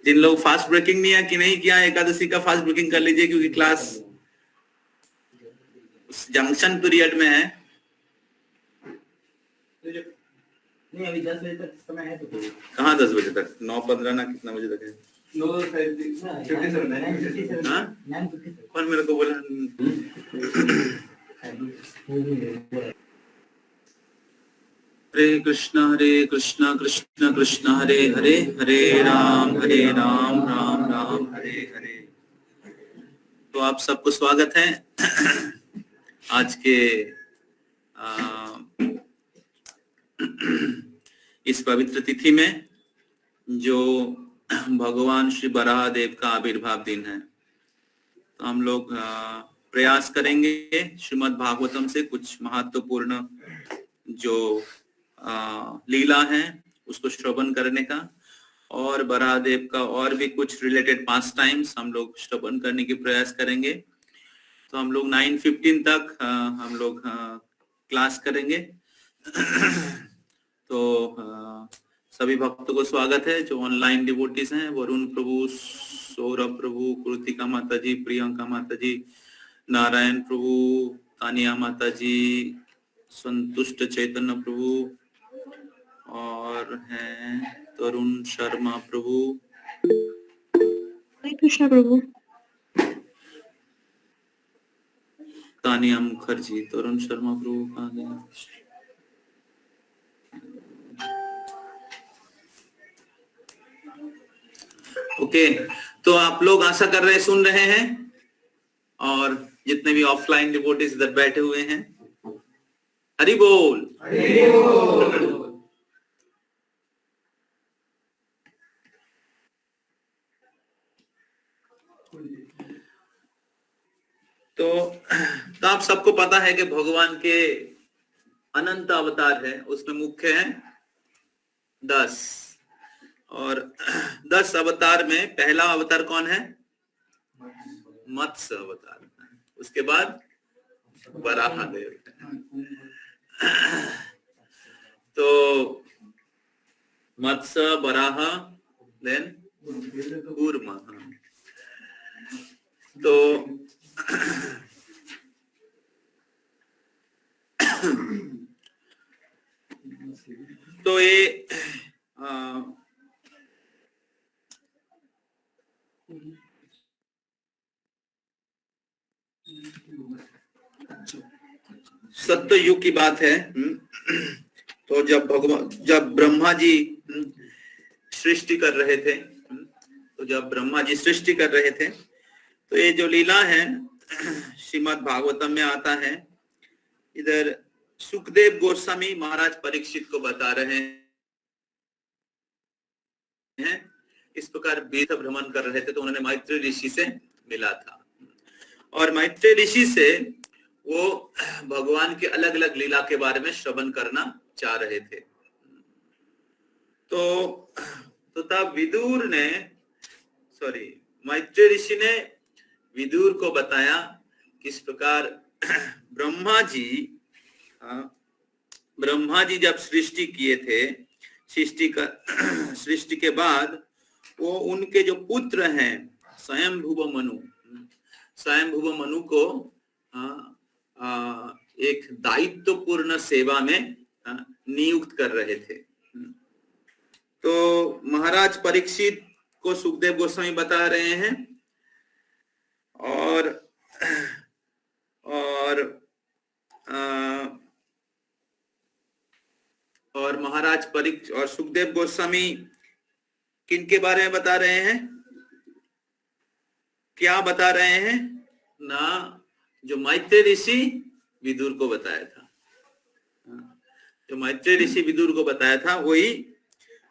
जिन लोग fast breaking नहीं किया एकादशी का फास्ट ब्रेकिंग कर लीजिए, क्योंकि क्लास जंक्शन पीरियड में है। नहीं अभी 10 बजे तक समय है तो कहाँ 10 बजे तक? 9:15 ना कितना बजे तक है? 9:57 हाँ? कौन मेरे को बोला? हरे कृष्णा कृष्ण कृष्ण हरे हरे, हरे राम राम राम हरे हरे। तो आप सबको स्वागत है आज के इस पवित्र तिथि में, जो भगवान श्री वराह देव का आविर्भाव दिन है। तो हम लोग प्रयास करेंगे श्रीमद् भागवतम से कुछ महत्वपूर्ण जो लीला है उसको श्रवण करने का, और वराह देव का और भी कुछ रिलेटेड पास टाइम्स हम लोग श्रवण करने की प्रयास करेंगे। तो हम लोग 9:15 तक हम लोग क्लास करेंगे। तो सभी भक्तों को स्वागत है जो ऑनलाइन डिवोटीज हैं। वरुण प्रभु, सौरभ प्रभु, कृतिका माता जी, प्रियंका माता जी, नारायण प्रभु, तानिया माता जी, संतुष्ट चैतन्य प्रभु, और हैं तरुण शर्मा प्रभु, हरे कृष्ण प्रभु, तानिया मुखर्जी। तरुण शर्मा प्रभु कहाँ गए? ओके, तो आप लोग आशा कर रहे सुन रहे हैं, और जितने भी ऑफलाइन डिवोटीज इधर बैठे हुए हैं, हरि बोल। हरि बोल। तो आप सबको पता है कि भगवान के अनंत अवतार है, उसमें मुख्य है 10, और 10 अवतार में पहला अवतार कौन है? मत्स्य अवतार। उसके बाद वराह देव। तो मत्स्य, वराह, देन कूर्मा। तो ये सत्य युग की बात है। तो जब ब्रह्मा जी सृष्टि कर रहे थे, तो ये जो लीला है श्रीमद् भागवतम में आता है। इधर सुखदेव गोस्वामी महाराज परीक्षित को बता रहे हैं, इस प्रकार वेद भ्रमण कर रहे थे तो उन्होंने मैत्री ऋषि से मिला था, और मैत्री ऋषि से वो भगवान के अलग अलग लीला के बारे में श्रवण करना चाह रहे थे। तो तब मैत्री ऋषि ने विदुर को बताया किस प्रकार ब्रह्मा जी जब सृष्टि किए थे, सृष्टि के बाद वो उनके जो पुत्र हैं स्वयंभुव मनु को एक दायित्वपूर्ण सेवा में नियुक्त कर रहे थे। तो महाराज परीक्षित को सुखदेव गोस्वामी बता रहे हैं, और महाराज परीक्षित और सुखदेव गोस्वामी किनके बारे में बता रहे हैं? क्या बता रहे हैं ना? जो मैत्री ऋषि विदुर को बताया था, वही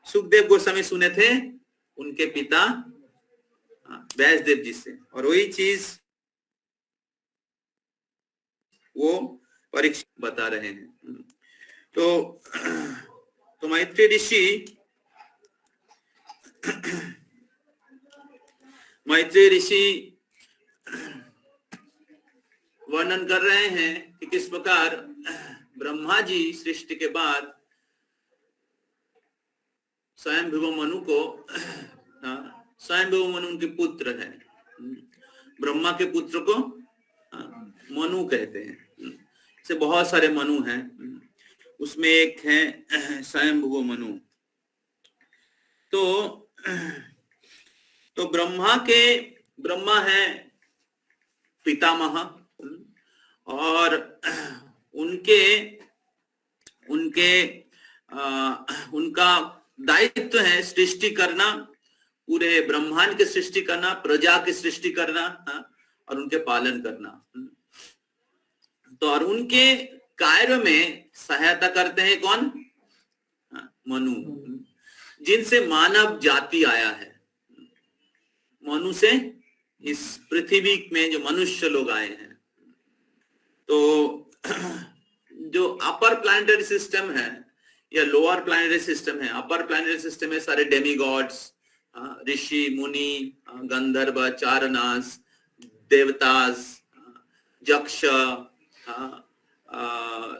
सुखदेव गोस्वामी सुने थे उनके पिता व्यासदेव जी से, और वही चीज वो परीक्षित बता रहे हैं। तो मैत्री ऋषि वर्णन कर रहे हैं कि किस प्रकार ब्रह्मा जी सृष्टि के बाद स्वयंभुव मनु को स्वयंभू मनु उनके पुत्र है। ब्रह्मा के पुत्र को मनु कहते हैं। ऐसे बहुत सारे मनु हैं, उसमें एक है स्वयंभू मनु। तो ब्रह्मा है पितामह, और उनका दायित्व है सृष्टि करना, पूरे ब्रह्मांड की सृष्टि करना, प्रजा की सृष्टि करना, और उनके पालन करना। तो और उनके कार्य में सहायता करते हैं कौन? मनु, जिनसे मानव जाति आया है। मनु से इस पृथ्वी में जो मनुष्य लोग आए हैं। तो जो अपर प्लैनेटरी सिस्टम है या लोअर प्लैनेटरी सिस्टम है, अपर प्लैनेटरी सिस्टम में सारे डेमीगॉड्स, ऋषि मुनि, गंधर्व, चारनास, देवतास, यक्ष,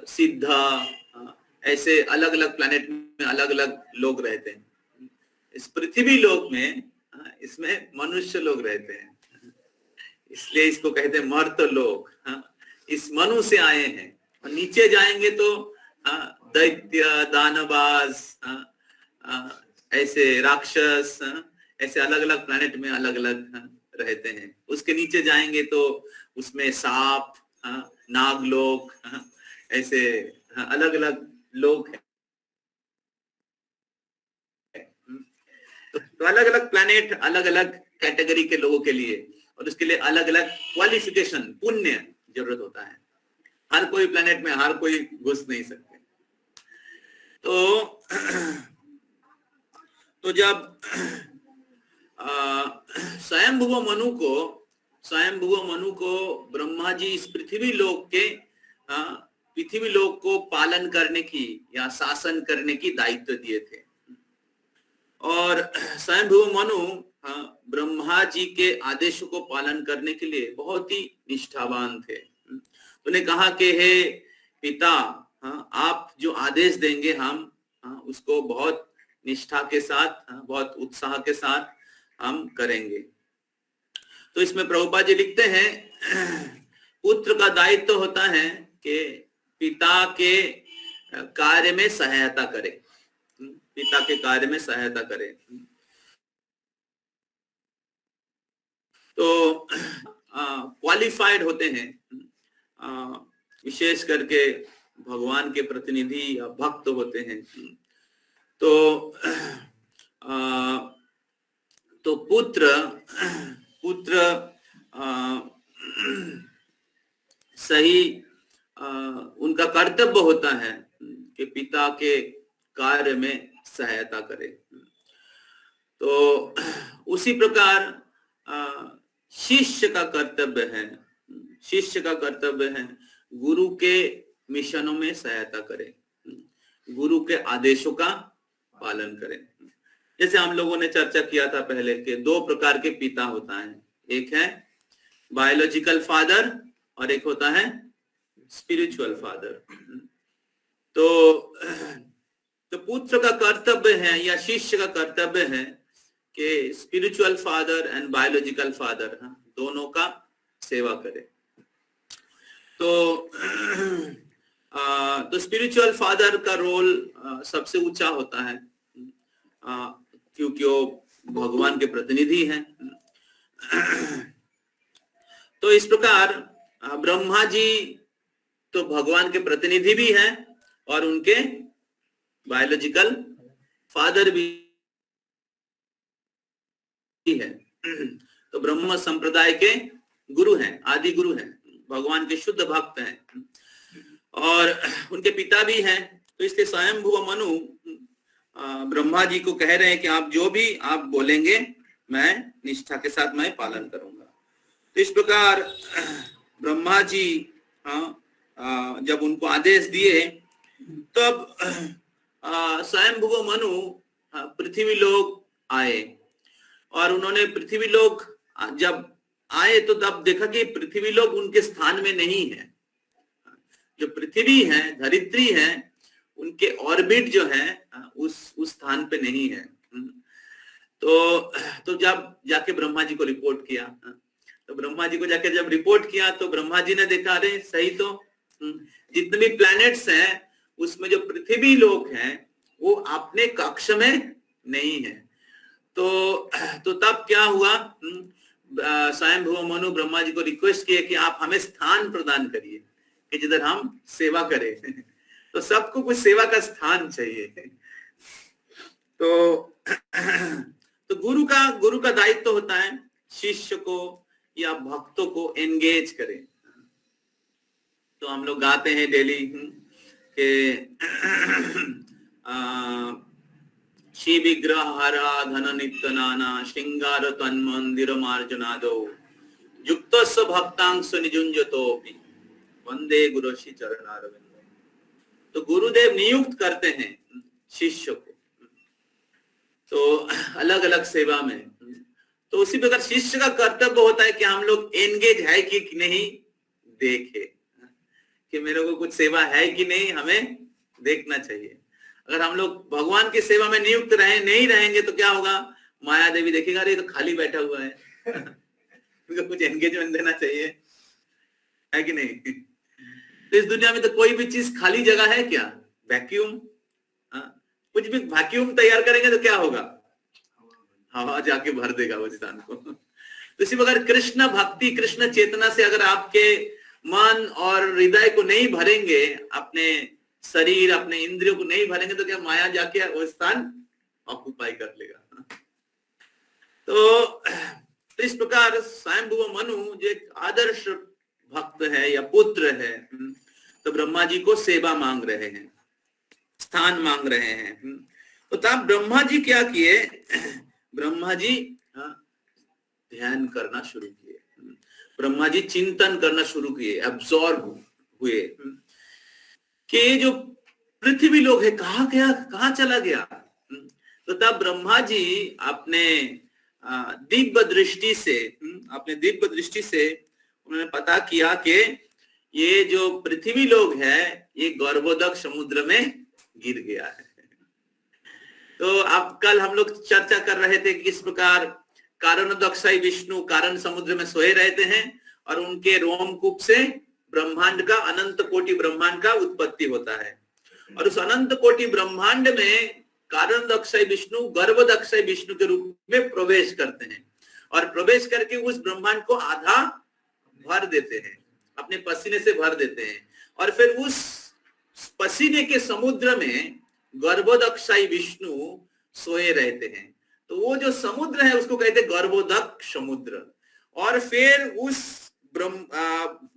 सिद्ध, ऐसे अलग अलग प्लैनेट में अलग अलग लोग रहते हैं। इस पृथ्वी लोक में इसमें मनुष्य लोग रहते हैं, इसलिए इसको कहते हैं मर्त लोग। इस मनु से आए हैं। और नीचे जाएंगे तो दैत्य, दानवास, ऐसे राक्षस, ऐसे अलग अलग प्लैनेट में अलग अलग रहते हैं। उसके नीचे जाएंगे तो उसमें सांप, नागलोक, ऐसे अलग अलग लोग हैं। तो अलग अलग प्लैनेट अलग अलग कैटेगरी के लोगों के लिए, और उसके लिए अलग अलग क्वालिफिकेशन, पुण्य जरूरत होता है। हर कोई प्लैनेट में हर कोई घुस नहीं सकते। तो जब स्वयंभुव मनु को ब्रह्मा जी इस पृथ्वी लोक को पालन करने की या शासन करने की दायित्व दिए थे। और स्वयंभुव मनु ब्रह्मा जी के आदेशों को पालन करने के लिए बहुत ही निष्ठावान थे। उन्हें कहा कि हे पिता, आप जो आदेश देंगे हम उसको बहुत निष्ठा के साथ, बहुत उत्साह के साथ हम करेंगे। तो इसमें प्रभुपाद जी लिखते हैं, पुत्र का दायित्व होता है कि पिता के कार्य में सहायता करे, पिता के कार्य में सहायता करे। तो क्वालिफाइड होते हैं, विशेष करके भगवान के प्रतिनिधि या भक्त होते हैं। तो पुत्र सही उनका कर्तव्य होता है कि पिता के कार्य में सहायता करे। तो उसी प्रकार शिष्य का कर्तव्य है गुरु के मिशनों में सहायता करे, गुरु के आदेशों का पालन करे। जैसे हम लोगों ने चर्चा किया था पहले कि दो प्रकार के पिता होता है, एक है बायोलॉजिकल फादर और एक होता है स्पिरिचुअल फादर। तो पुत्र का कर्तव्य है या शिष्य का कर्तव्य है कि spiritual father and biological father दोनों का सेवा करे। तो स्पिरिचुअल फादर का रोल सबसे ऊंचा होता है, क्योंकि वो भगवान के प्रतिनिधि हैं। तो इस प्रकार ब्रह्मा जी तो भगवान के प्रतिनिधि भी हैं और उनके बायोलॉजिकल फादर भी है। तो ब्रह्म संप्रदाय के गुरु हैं, आदि गुरु हैं, भगवान के शुद्ध भक्त हैं और उनके पिता भी हैं। तो इसलिए स्वयंभुव मनु ब्रह्मा जी को कह रहे हैं कि आप जो भी आप बोलेंगे मैं निष्ठा के साथ मैं पालन करूंगा। तो इस प्रकार ब्रह्मा जी जब उनको आदेश दिए तब स्वयंभुव मनु पृथ्वी लोक आए और उन्होंने पृथ्वी लोक जब आए तो तब देखा कि पृथ्वी लोक उनके स्थान में नहीं है। जो पृथ्वी है, धरित्री है, उनके ऑर्बिट जो है उस स्थान पे नहीं है। तो जब जाके ब्रह्मा जी को रिपोर्ट किया, तो ब्रह्मा जी को जाके जब रिपोर्ट किया तो ब्रह्मा जी ने देखा, अरे सही तो, जितने भी प्लैनेट्स हैं उसमें जो पृथ्वी लोक हैं वो अपने कक्ष में नहीं है। तो तब क्या हुआ, स्वयं भुव मनु ब्रह्मा जी को रिक्वेस्ट किए कि आप हमें स्थान प्रदान करिए कि जिधर हम सेवा करें। तो सबको कुछ सेवा का स्थान चाहिए। तो गुरु का दायित्व होता है शिष्य को या भक्तों को एंगेज करे। तो हम लोग गाते हैं डेली के श्री विग्रह हरा धन नित्य नाना श्रृंगार तन मंदिर मार्जनादो युक्तस्य भक्तांश निजुंजतोपि वंदे गुरुश्री चरणारविंद। तो गुरुदेव नियुक्त करते हैं शिष्य को तो अलग अलग सेवा में। तो उसी प्रकार शिष्य का कर्तव्य होता है कि हम लोग एंगेज है कि नहीं देखे, कि मेरे को कुछ सेवा है कि नहीं, हमें देखना चाहिए। अगर हम लोग भगवान की सेवा में नियुक्त नहीं रहेंगे तो क्या होगा, माया देवी देखेगा अरे तो खाली बैठा हुआ है, तो कुछ एंगेजमेंट देना चाहिए, है कि नहीं। तो इस दुनिया में तो कोई भी चीज खाली जगह है क्या, वैक्यूम, कुछ भी वैक्यूम तैयार करेंगे तो क्या होगा, हवा जाके भर देगा वो स्थान को। तो इसी प्रकार कृष्ण भक्ति कृष्ण चेतना से अगर आपके मन और हृदय को नहीं भरेंगे, अपने शरीर अपने इंद्रियों को नहीं भरेंगे तो क्या माया जाके वो स्थान ऑक्युपाई कर लेगा। तो इस प्रकार स्वयंभुव मनु जो एक आदर्श भक्त है या पुत्र है, तो ब्रह्मा जी को सेवा मांग रहे हैं, स्थान मांग रहे हैं। तो तब ब्रह्मा जी क्या किए, ब्रह्मा जी ध्यान करना शुरू किए, ब्रह्मा जी चिंतन करना शुरू किए, एब्जॉर्ब हुए कि जो पृथ्वी लोग है कहाँ गया, कहाँ चला गया। तो तब ब्रह्मा जी अपने दिव्य दृष्टि से उन्होंने पता किया कि ये जो पृथ्वी लोग है ये गर्भोदक समुद्र में गिर गया है। तो अब कल हम लोग चर्चा कर रहे थे कि किस प्रकार कारणोदक्षाई विष्णु कारण समुद्र में सोए रहते हैं और उनके रोमकूप से ब्रह्मांड का अनंत कोटि ब्रह्मांड का उत्पत्ति होता है। और उस अनंत कोटि ब्रह्मांड में कारणोदक्षाई विष्णु गर्भोदक्षाई विष्णु के रूप में प्रवेश करते हैं और प्रवेश करके उस ब्रह्मांड को आधा भर देते हैं, अपने पसीने से भर देते हैं। और फिर उस पसीने के समुद्र में गर्भोदक्षाई विष्णु सोए रहते हैं। तो वो जो समुद्र है उसको कहते हैं गर्भोदक समुद्र। और फिर उस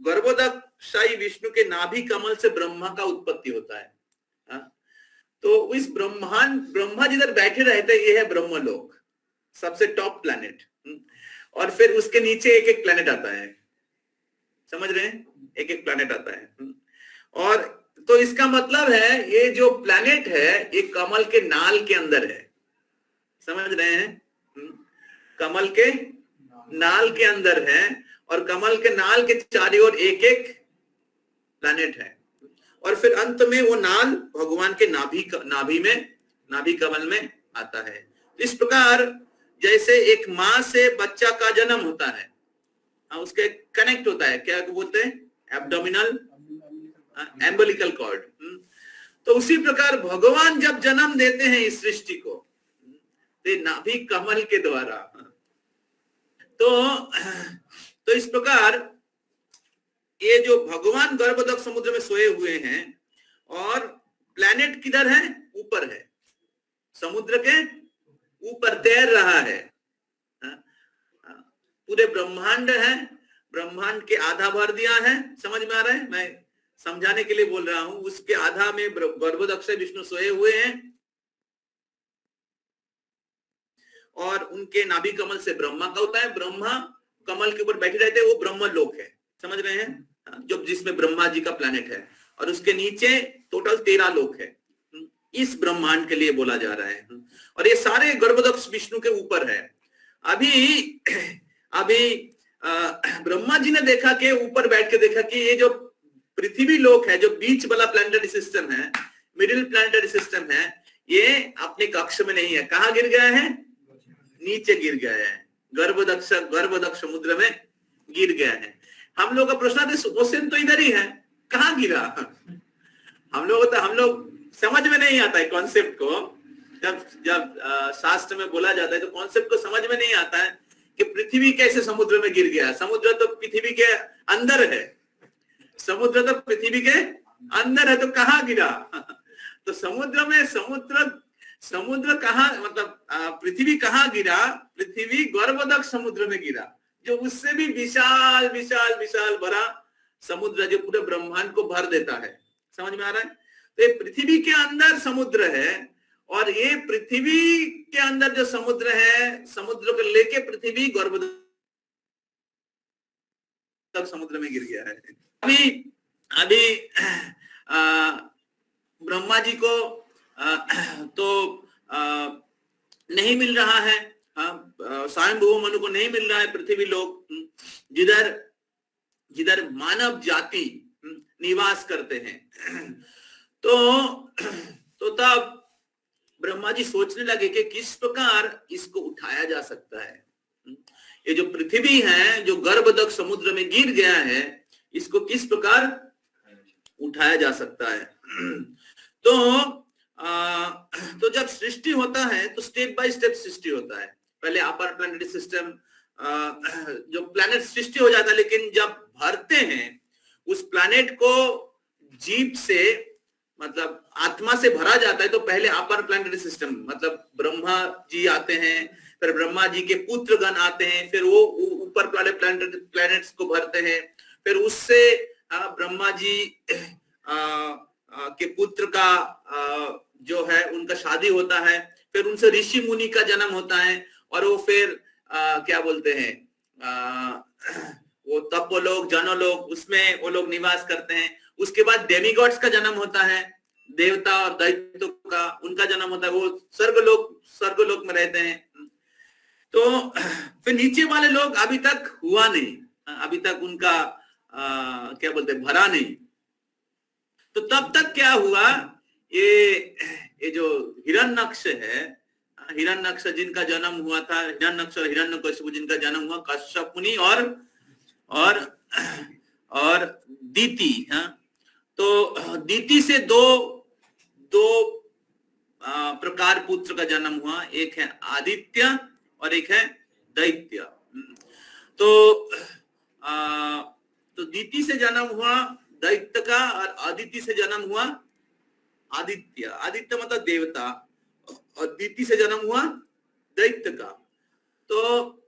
गर्भोदक्षाई विष्णु के नाभि कमल से ब्रह्मा का उत्पत्ति होता है। तो इस ब्रह्मा जिधर बैठे रहते हैं ये है ब्रह्मलोक, सबसे टॉप प्लैनेट। और फिर उसके नीचे एक एक प्लैनेट आता है, समझ रहे हैं, एक एक प्लैनेट आता है। और तो इसका मतलब है ये जो प्लैनेट है ये कमल के नाल के अंदर है, समझ रहे हैं, कमल के नाल के अंदर है और कमल के नाल के चारों ओर एक एक प्लैनेट है। और फिर अंत में वो नाल भगवान के नाभि कमल में आता है। इस प्रकार जैसे एक माँ से बच्चा का जन्म होता है, उसके कनेक्ट होता है, क्या बोलते हैं, एब्डोमिनल एम्बलिकल कॉर्ड। तो उसी प्रकार भगवान जब जन्म देते हैं इस सृष्टि को तो नाभि कमल के द्वारा। तो इस प्रकार ये जो भगवान गर्भोदक समुद्र में सोए हुए हैं और प्लैनेट किधर है, ऊपर है, समुद्र के ऊपर तैर रहा है। पूरे ब्रह्मांड है, ब्रह्मांड के आधा भर दिया है, समझ में आ रहा है, मैं समझाने के लिए बोल रहा हूं। उसके आधा में गर्भोदक्षाई विष्णु सोए हुए हैं और उनके नाभि कमल से ब्रह्मा का होता है, ब्रह्मा कमल के ऊपर बैठे रहते हैं, वो ब्रह्म लोक है, समझ रहे हैं, जो जिसमें ब्रह्मा जी का प्लैनेट है। और उसके नीचे टोटल 13 लोक है, इस ब्रह्मांड के लिए बोला जा रहा है। और ये सारे गर्भोदक्ष विष्णु के ऊपर है। अभी ब्रह्मा जी ने देखा कि ऊपर बैठ के देखा कि ये जो पृथ्वी लोक है, जो बीच वाला प्लैनेटरी सिस्टम है, मिडिल प्लैनेटरी सिस्टम है, ये अपने कक्ष में नहीं है। कहाँ गिर गया है, नीचे गिर गया है, गर्भदक्ष समुद्र में गिर गया है। हम लोग का प्रश्न है ओशन तो इधर ही है, कहाँ गिरा? हम लोग समझ में नहीं आता है कॉन्सेप्ट को। जब शास्त्र में बोला जाता है तो कॉन्सेप्ट को समझ में नहीं आता है कि पृथ्वी कैसे समुद्र में गिर गया। समुद्र तो पृथ्वी के अंदर है, समुद्र तो पृथ्वी के अंदर है, तो कहाँ गिरा? तो समुद्र कहाँ, मतलब पृथ्वी कहाँ गिरा? पृथ्वी गर्भदक्ष समुद्र में गिरा, जो उससे भी विशाल विशाल विशाल बड़ा समुद्र, जो पूरे ब्रह्मांड को भर देता है। समझ में आ रहा है? तो ये पृथ्वी के अंदर समुद्र है, और ये पृथ्वी के अंदर जो समुद्र है, समुद्र को लेके पृथ्वी गर्भदक्ष समुद्र में गिर गया है। अभी ब्रह्मा जी को तो नहीं मिल रहा है, स्वयंभू मनु को नहीं मिल रहा है पृथ्वी लोक, जिधर मानव जाति निवास करते हैं। तो तब ब्रह्मा जी सोचने लगे कि किस प्रकार इसको उठाया जा सकता है। ये जो पृथ्वी है, जो गर्भदक्ष समुद्र में गिर गया है, इसको किस प्रकार उठाया जा सकता है। तो जब सृष्टि होता है तो स्टेप बाय स्टेप सृष्टि होता है। पहले अपर प्लैनेटरी सिस्टम, जो प्लैनेट सृष्टि हो जाता है, लेकिन जब भरते हैं उस प्लैनेट को जीव से, मतलब आत्मा से भरा जाता है, तो पहले अपर प्लैनेटरी सिस्टम, मतलब ब्रह्मा जी आते हैं, फिर ब्रह्मा जी के पुत्र गण आते हैं, फिर वो ऊपर वाले प्लैनेट्स को भरते हैं, फिर उससे ब्रह्मा जी के पुत्र का जो है उनका शादी होता है, फिर उनसे ऋषि मुनि का जन्म होता है, और वो फिर क्या बोलते हैं, वो तपोलोक जनोलोक, उसमें वो लोग निवास करते हैं। उसके बाद डेमीगॉड्स का जन्म होता है, देवता और दैत्यों का, उनका जन्म होता है, वो स्वर्गलोक में रहते हैं। तो फिर नीचे वाले लोग अभी तक हुआ नहीं, अभी तक उनका क्या बोलते हैं, भरा नहीं। तो तब तक क्या हुआ, ये जो हिरण्यक्ष है, हिरण्यक्ष जिनका जन्म हुआ था, हिरण्यक्ष और हिरण्यकशिपु जिनका जन्म हुआ कश्यप मुनि और दीति। तो दीति से दो प्रकार पुत्र का जन्म हुआ, एक है आदित्य और एक है दैत्य। तो दीति से जन्म हुआ दैत्य का, और आदित्य से जन्म हुआ आदित्य। आदित्य मतलब देवता, और दीति से जन्म हुआ दैत्य का। तो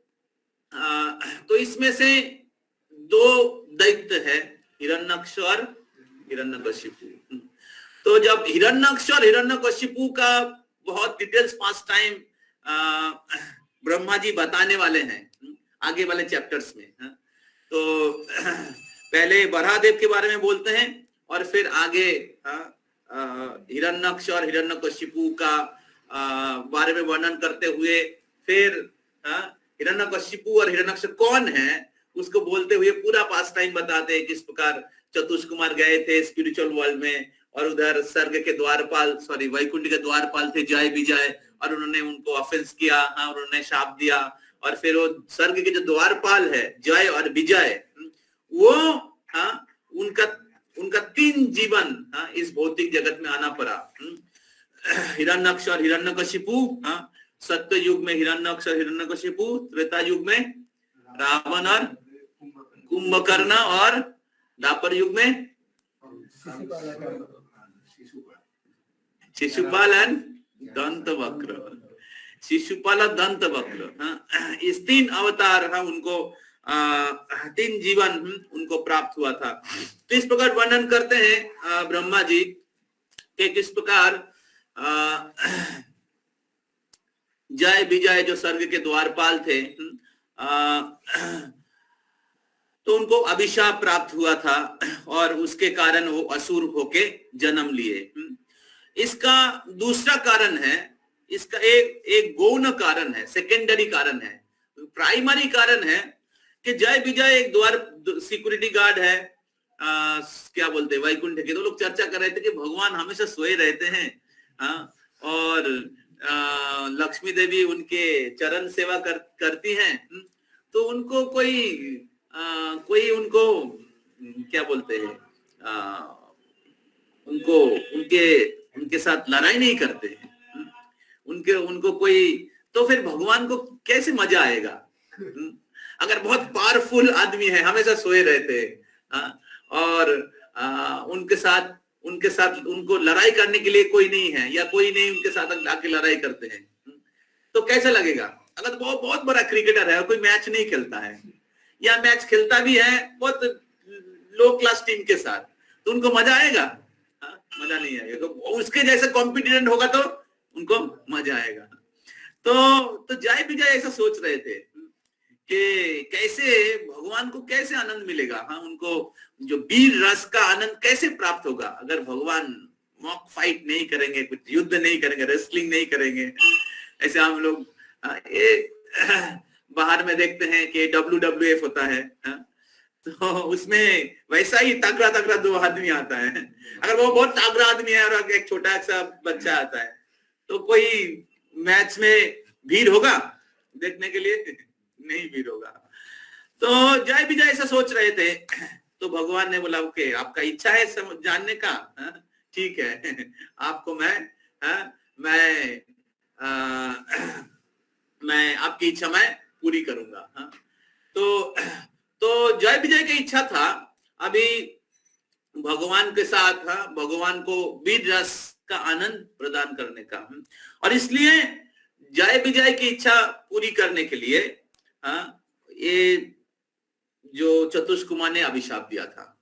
इसमें से दो दैत्य है, हिरण्यक्ष और हिरण्यकशिपु। तो जब हिरण्यक्ष और हिरण्यकशिपु का बहुत डिटेल्स पास टाइम ब्रह्मा जी बताने वाले हैं आगे वाले चैप्टर्स में। तो पहले बराहदेव के बारे में बोलते हैं, और फिर आगे हिरण्यक्ष और हिरण्यकशिपु का बारे में वर्णन करते हुए, फिर हिरण्यकशिपु और हिरण्यक्ष कौन है उसको बोलते हुए पूरा पास टाइम बताते हैं, किस प्रकार चतुष कुमार गए थे स्पिरिचुअल वर्ल्ड में, और उधर स्वर्ग के द्वारपाल, वैकुंठ के द्वारपाल थे जय विजय, और उन्होंने उनको ऑफेंस किया, उन्होंने शाप दिया, और फिर वो स्वर्ग के जो द्वारपाल है जय और विजय, वो उनका 3 जीवन इस भौतिक जगत में आना पड़ा। हिरण्यक्ष और हिरण्यकशिपु, सत्य युग में हिरण्यक्ष और हिरण्यकशिपु, त्रेता युग में रावण और कुंभकर्ण, और द्वापर युग में शिशुपाल और दंतवक्र। शिशुपाल और दंतवक्र, इस 3 अवतार उनको 3 जीवन उनको प्राप्त हुआ था। तो इस प्रकार वर्णन करते हैं ब्रह्मा जी कि किस प्रकार जय विजय जो स्वर्ग के द्वारपाल थे, तो उनको अभिशाप प्राप्त हुआ था, और उसके कारण वो असुर होके जन्म लिए। इसका दूसरा कारण है, इसका एक गौण कारण है, सेकेंडरी कारण है। प्राइमरी कारण है कि जय विजय एक द्वार सिक्योरिटी गार्ड है, क्या बोलते हैं वैकुंठ के। तो लोग चर्चा कर रहे थे कि भगवान हमेशा सोए रहते हैं, और लक्ष्मी देवी उनके चरण सेवा करती हैं, तो उनको कोई उनको क्या बोलते हैं, उनको उनके साथ लड़ाई नहीं करते हैं, उनको कोई, तो फिर भगवान को कैसे मजा आएगा? अगर बहुत पावरफुल आदमी है, हमेशा सोए रहते हैं, और उनके साथ उनको लड़ाई करने के लिए कोई नहीं है, या कोई नहीं उनके साथ आके लड़ाई करते हैं, तो कैसा लगेगा? अगर तो बहुत बड़ा क्रिकेटर है और कोई मैच नहीं खेलता है, या मैच खेलता भी है बहुत लो क्लास टीम के साथ, तो उनको मजा आएगा? मजा नहीं आएगा। तो उसके जैसे कॉम्पिटिटेंट होगा तो उनको मजा आएगा। तो जय विजय ऐसा सोच रहे थे कि कैसे भगवान को कैसे आनंद मिलेगा, उनको जो वीर रस का आनंद कैसे प्राप्त होगा अगर भगवान मॉक फाइट नहीं करेंगे, कुछ युद्ध नहीं करेंगे, रेसलिंग नहीं करेंगे। ऐसे हम लोग बाहर में देखते हैं कि WWF होता है, तो उसमें वैसा ही तगड़ा दो आदमी आता है। अगर वो बहुत तगड़ा आदमी है और एक छोटा सा बच्चा आता है, तो कोई मैच में भीड़ होगा देखने के लिए? नहीं भीड़ होगा। तो जय विजय ऐसा सोच रहे थे, तो भगवान ने बोला ओके, आपका इच्छा है जानने का, ठीक है, आपको मैं आपकी इच्छा मैं पूरी करूंगा। तो जय विजय की इच्छा था अभी भगवान के साथ भगवान को वीर रस का आनंद प्रदान करने का, और इसलिए जय विजय की इच्छा पूरी करने के लिए ये जो चतुष्कुमार ने अभिशाप दिया था,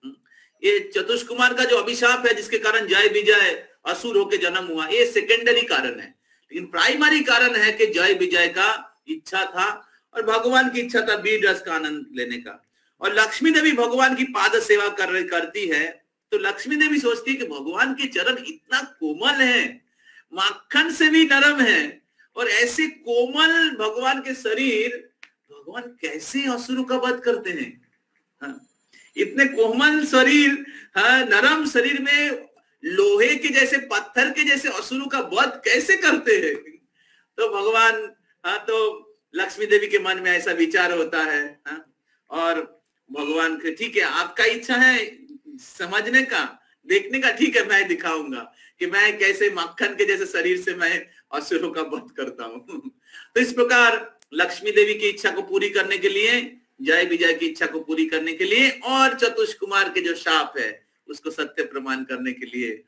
ये चतुष्कुमार का जो अभिशाप है जिसके कारण जय विजय असुर होकर जन्म हुआ, ये सेकेंडरी कारण है, लेकिन प्राइमरी कारण है कि जय विजय का इच्छा था और भगवान की इच्छा था वीर रस का आनंद लेने का। और लक्ष्मी देवी भगवान की पाद सेवा करती है, तो लक्ष्मी देवी सोचती है कि भगवान के चरण इतना कोमल है, माखन से भी नरम है, और ऐसे कोमल भगवान के शरीर भगवान कैसे असुरों का वध करते हैं? इतने कोमल शरीर, नरम शरीर में लोहे के जैसे, पत्थर के जैसे असुरों का वध कैसे करते हैं? तो भगवान, तो लक्ष्मी देवी के मन में ऐसा विचार होता है, और भगवान के ठीक है, आपका इच्छा है समझने का, देखने का, ठीक है, मैं दिखाऊंगा कि मैं कैसे मक्खन के जैसे शरीर से मैं असुरों का वध करता हूं। तो इस प्रकार लक्ष्मी देवी की इच्छा को पूरी करने के लिए, जय विजय की इच्छा को पूरी करने के लिए, और चतुष्कुमार के जो शाप है उसको सत्य प्रमाण करने के लिए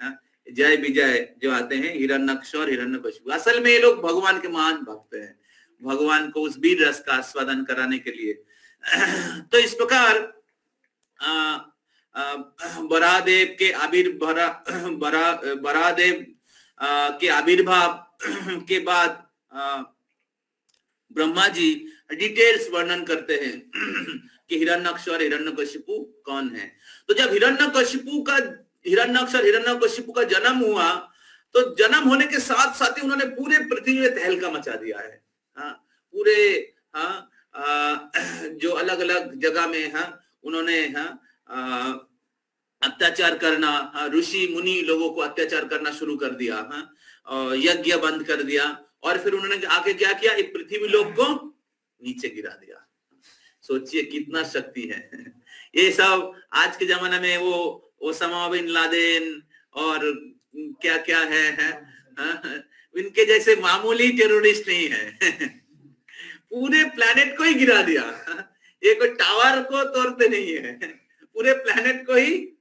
जय विजय जो आते हैं, हिरण्यक्ष और हिरण्यकशिपु। असल में ये लोग भगवान के महान भक्त हैं, भगवान को उस वीर रस का आस्वादन कराने के लिए। तो इस प्रकार बरादेव के आविर्भाव के बाद ब्रह्मा जी डिटेल्स वर्णन करते हैं कि हिरण्यक्ष और हिरण्यकशिपु कौन है। तो जब हिरण्यक्ष और हिरण्यकशिपु का जन्म हुआ, तो जन्म होने के साथ साथ ही उन्होंने पूरे पृथ्वी में तहलका मचा दिया है। पूरे जो अलग अलग जगह में उन्होंने अत्याचार करना, ऋषि मुनि लोगों को अत्याचार करना शुरू कर दिया, यज्ञ बंद कर दिया, और फिर उन्होंने आके क्या किया, एक पृथ्वी लोक को नीचे गिरा दिया। सोचिए कितना शक्ति है। ये सब आज के जमाने में वो ओसामा बिन लादेन और क्या क्या है, इनके जैसे मामूली टेररिस्ट नहीं है। पूरे प्लेनेट को ही गिरा दिया। ये कोई टावर को तोड़ते नहीं है, पूरे प्लेनेट को ही,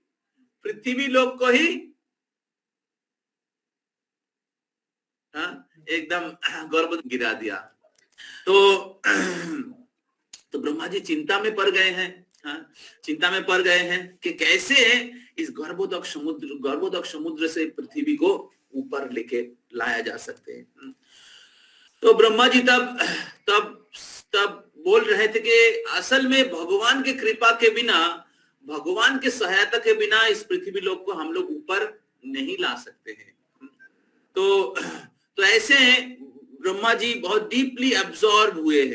पृथ्वी लोक को ही एकदम गर्भ गिरा दिया। तो ब्रह्मा जी चिंता में पड़ गए हैं, चिंता में पड़ गए हैं कि कैसे इस गर्भोदक समुद्र से पृथ्वी को ऊपर लेके लाया जा सकते हैं। तो ब्रह्मा जी तब बोल रहे थे कि असल में भगवान की कृपा के बिना, भगवान के सहायता के बिना इस पृथ्वी लोक को हम लोग ऊपर नहीं ला सकते हैं। तो ऐसे ब्रह्मा जी बहुत डीपली अब्सॉर्ब हुए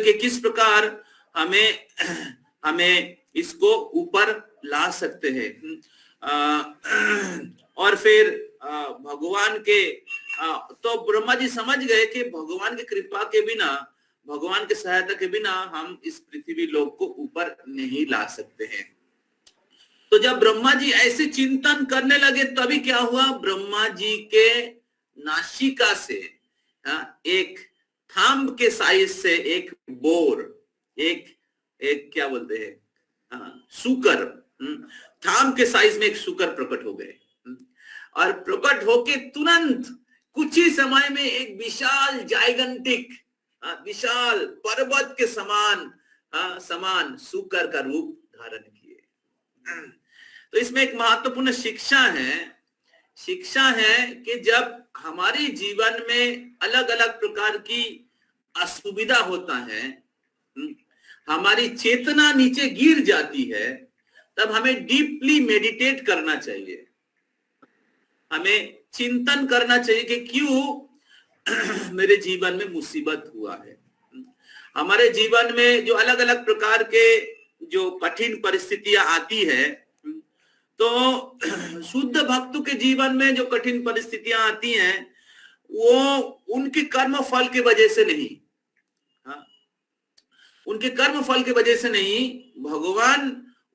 कि किस प्रकार हमें इसको ऊपर ला सकते हैं। और फिर भगवान के तो ब्रह्मा जी समझ गए कि भगवान की कृपा के बिना, भगवान की सहायता के बिना हम इस पृथ्वी लोक को ऊपर नहीं ला सकते हैं। तो जब ब्रह्मा जी ऐसे चिंतन करने लगे तभी क्या हुआ, ब्रह्मा जी के नासिका से एक थंब के साइज से एक बोर, एक क्या बोलते हैं, शुकर, थंब के साइज में एक शुकर प्रकट हो गए, और प्रकट होके तुरंत कुछ ही समय में एक विशाल जाइगेंटिक, विशाल पर्वत के समान शुकर का रूप धारण किए। तो इसमें एक महत्वपूर्ण शिक्षा है कि जब हमारे जीवन में अलग अलग प्रकार की असुविधा होता है, हमारी चेतना नीचे गिर जाती है, तब हमें डीपली मेडिटेट करना चाहिए, हमें चिंतन करना चाहिए कि क्यों मेरे जीवन में मुसीबत हुआ है। हमारे जीवन में जो अलग अलग प्रकार के जो कठिन परिस्थितियां आती है, तो शुद्ध भक्तों के जीवन में जो कठिन परिस्थितियां आती हैं वो उनके कर्म फल की वजह से नहीं, उनके कर्म फल की वजह से नहीं, भगवान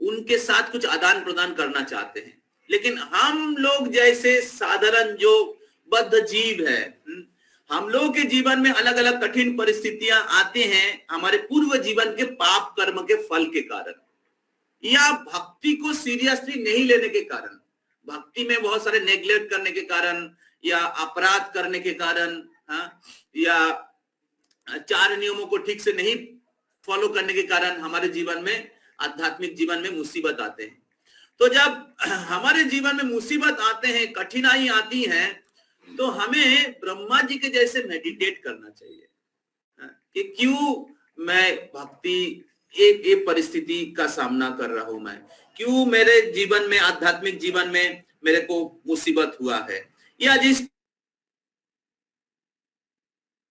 उनके साथ कुछ आदान प्रदान करना चाहते हैं। लेकिन हम लोग जैसे साधारण जो बद्ध जीव है, हम लोगों के जीवन में अलग अलग कठिन परिस्थितियां आते हैं हमारे पूर्व जीवन के पाप कर्म के फल के कारण, या भक्ति को सीरियसली नहीं लेने के कारण, भक्ति में बहुत सारे नेग्लेक्ट करने के कारण, या अपराध करने के कारण, या 4 नियमों को ठीक से नहीं फॉलो करने के कारण हमारे जीवन में, आध्यात्मिक जीवन में मुसीबत आते हैं। तो जब हमारे जीवन में मुसीबत आते हैं, कठिनाई आती है, तो हमें ब्रह्मा जी के जैसे मेडिटेट करना चाहिए कि क्यों मैं भक्ति एक परिस्थिति का सामना कर रहा हूं, मैं क्यों मेरे जीवन में, आध्यात्मिक जीवन में मेरे को मुसीबत हुआ है, या जिस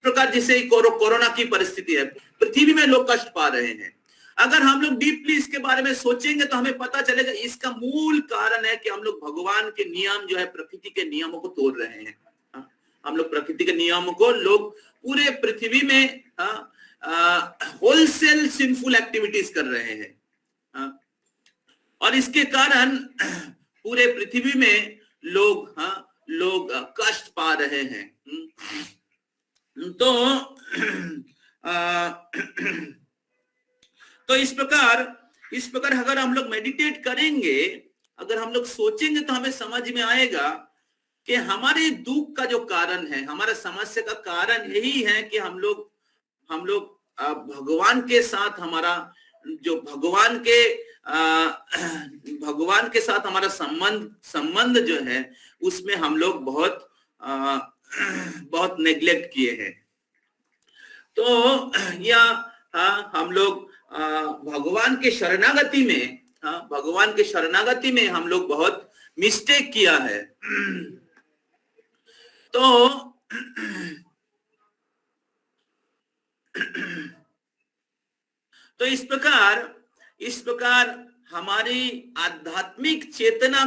प्रकार जिसे कोरोना की परिस्थिति है, पृथ्वी में लोग कष्ट पा रहे हैं। अगर हम लोग डीपली इसके बारे में सोचेंगे तो हमें पता चलेगा इसका मूल कारण है कि हम लोग भगवान के नियम जो है, प्रकृति के नियमों को तोड़ रहे हैं। हम लोग प्रकृति के नियमों को, लोग पूरे पृथ्वी में होलसेल सिंफुल एक्टिविटीज कर रहे हैं, और इसके कारण पूरे पृथ्वी में लोग कष्ट पा रहे हैं। तो इस प्रकार अगर हम लोग मेडिटेट करेंगे, अगर हम लोग सोचेंगे, तो हमें समझ में आएगा कि हमारे दुख का जो कारण है, हमारा समस्या का कारण यही है कि हम लोग भगवान के साथ हमारा जो भगवान के साथ हमारा संबंध जो है, उसमें हम लोग बहुत नेग्लेक्ट किए हैं। तो या हम लोग भगवान के शरणागति में हम लोग बहुत मिस्टेक किया है। तो इस प्रकार हमारी आध्यात्मिक चेतना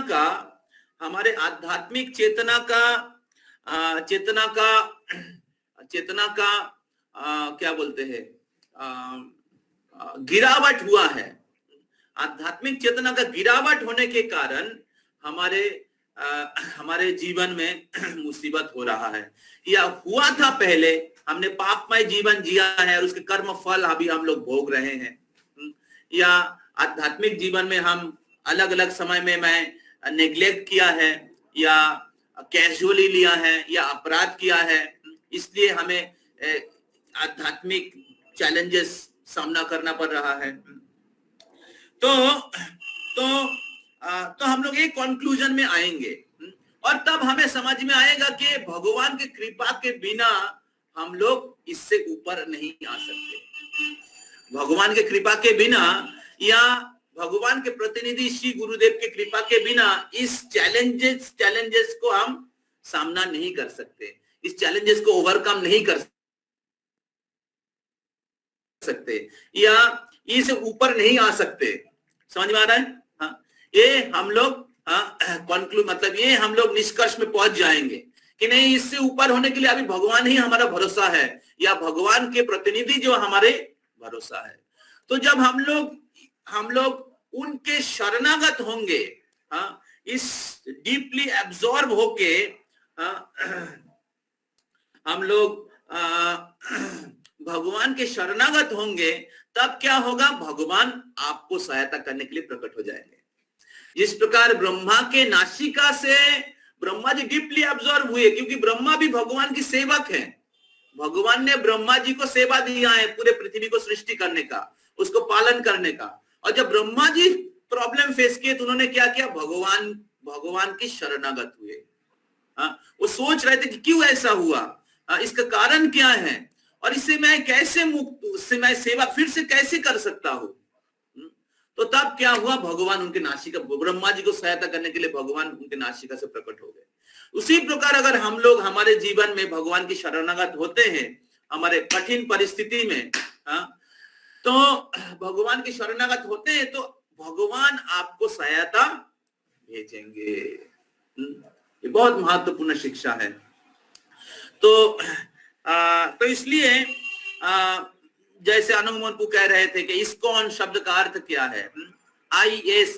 का क्या बोलते हैं, गिरावट हुआ है। आध्यात्मिक चेतना का गिरावट होने के कारण हमारे जीवन में मुसीबत हो रहा है, या हुआ था पहले, हमने पापमय जीवन जिया है और उसके कर्म फल अभी हम लोग भोग रहे हैं, या आध्यात्मिक जीवन में हम अलग अलग समय में मैं नेग्लेक्ट किया है, या कैजुअली लिया है, या अपराध किया है, इसलिए हमें आध्यात्मिक चैलेंजेस सामना करना पड़ रहा है। तो हम लोग एक कंक्लूजन में आएंगे, और तब हमें समझ में आएगा कि भगवान की कृपा के बिना हम लोग इससे ऊपर नहीं आ सकते। भगवान के कृपा के बिना, या भगवान के प्रतिनिधि श्री गुरुदेव के कृपा के बिना इस चैलेंजेस को हम सामना नहीं कर सकते, इस चैलेंजेस को ओवरकम नहीं कर सकते, या इससे ऊपर नहीं आ सकते। समझ में आ रहा है? हाँ, ये हम लोग कंक्लूड, मतलब ये हम लोग निष्कर्ष में पहुंच जाएंगे कि नहीं, इससे ऊपर होने के लिए अभी भगवान ही हमारा भरोसा है, या भगवान के प्रतिनिधि जो हमारे भरोसा है। तो जब हम लोग उनके शरणागत होंगे, हाँ, इस डीपली एब्जॉर्ब होके हम लोग भगवान के शरणागत होंगे, तब क्या होगा, भगवान आपको सहायता करने के लिए प्रकट हो जाएंगे। जिस प्रकार ब्रह्मा के नासिका से ब्रह्मा जी डीपली एब्जॉर्ब हुए, क्योंकि ब्रह्मा भी भगवान की सेवक है। भगवान ने ब्रह्मा जी को सेवा दिया है पूरे पृथ्वी को सृष्टि करने का, उसको पालन करने का। और जब ब्रह्मा जी प्रॉब्लम फेस किए तो उन्होंने क्या किया, भगवान की शरणागत हुए। वो सोच रहे थे कि क्यों ऐसा हुआ, इसका कारण क्या है, और इससे मैं कैसे उससे मैं सेवा फिर से कैसे कर सकता हूं। तो तब क्या हुआ, भगवान उनके नासिका, ब्रह्मा जी को सहायता करने के लिए भगवान उनके नासिका से प्रकट हो गए। उसी प्रकार अगर हम लोग हमारे जीवन में भगवान की शरणागत होते हैं, हमारे कठिन परिस्थिति में, तो भगवान की शरणागत होते हैं, तो भगवान आपको सहायता भेजेंगे। ये बहुत महत्वपूर्ण शिक्षा है। तो इसलिए जैसे अनुमोदन कह रहे थे कि इस्कॉन शब्द का अर्थ क्या है, IS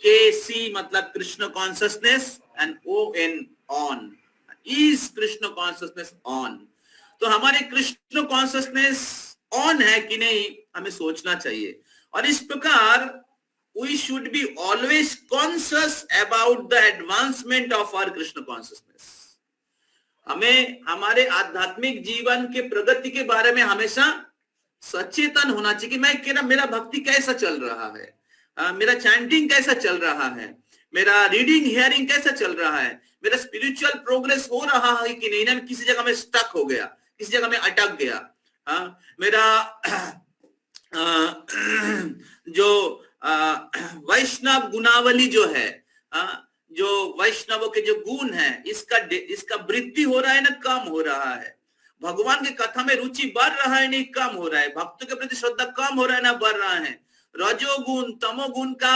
KC मतलब Krishna consciousness, and ON on, is Krishna consciousness on. तो हमारे कृष्ण कॉन्शियसनेस ऑन है कि नहीं, हमें सोचना चाहिए। और इस प्रकार we should be always conscious about the advancement of our Krishna consciousness। हमें हमारे आध्यात्मिक जीवन के प्रगति के बारे में हमेशा सचेतन होना चाहिए कि मेरा भक्ति कैसा चल रहा है, मेरा चैंटिंग कैसा चल रहा है, मेरा रीडिंग हियरिंग कैसा चल रहा है, मेरा स्पिरिचुअल प्रोग्रेस हो रहा है कि नहीं, ना किसी जगह में स्टक हो गया, किसी जगह में अटक गया। मेरा जो वैष्णव गुणावली जो है, जो वैष्णवों के जो गुण है, इसका वृद्धि हो रहा है ना कम हो रहा है, भगवान के कथा में रुचि बढ़ रहा है नहीं कम हो रहा है, भक्तों के प्रति श्रद्धा कम हो रहा है ना बढ़ रहा है, रजोगुण तमोगुण का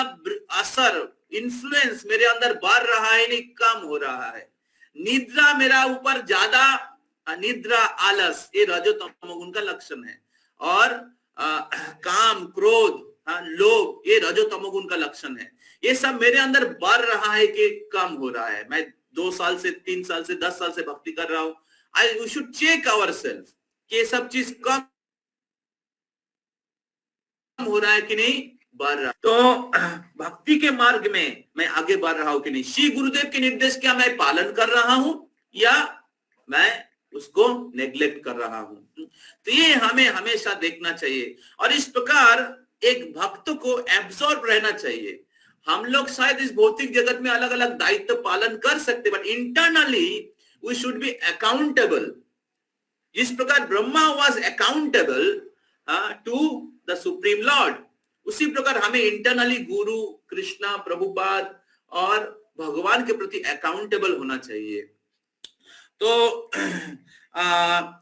असर इन्फ्लुएंस मेरे अंदर बढ़ रहा है नहीं कम हो रहा है, निद्रा मेरा ऊपर ज्यादा, निद्रा आलस, ये रजो तमोगुण का लक्षण है, और काम क्रोध लोभ, ये रजो तमोगुण का लक्षण है। ये सब मेरे अंदर बढ़ रहा है कि कम हो रहा है। मैं 2 साल से 3 साल से 10 साल से भक्ति कर रहा हूं, वी शुड चेक आवरसेल्फ कि ये सब चीज कम हो रहा है कि नहीं बढ़ रहा। तो भक्ति के मार्ग में मैं आगे बढ़ रहा हूं कि नहीं, श्री गुरुदेव के निर्देश क्या मैं पालन कर रहा हूं या मैं उसको नेग्लेक्ट कर रहा हूं। तो ये हमें हमेशा देखना चाहिए। और इस प्रकार एक भक्त को एब्जॉर्ब रहना चाहिए। हम लोग शायद इस भौतिक जगत में अलग अलग दायित्व पालन कर सकते, but internally we should be accountable. जिस प्रकार Brahma was accountable to the supreme lord, उसी प्रकार हमें इंटरनली गुरु, कृष्णा, प्रभुपाद और भगवान के प्रति अकाउंटेबल होना चाहिए। तो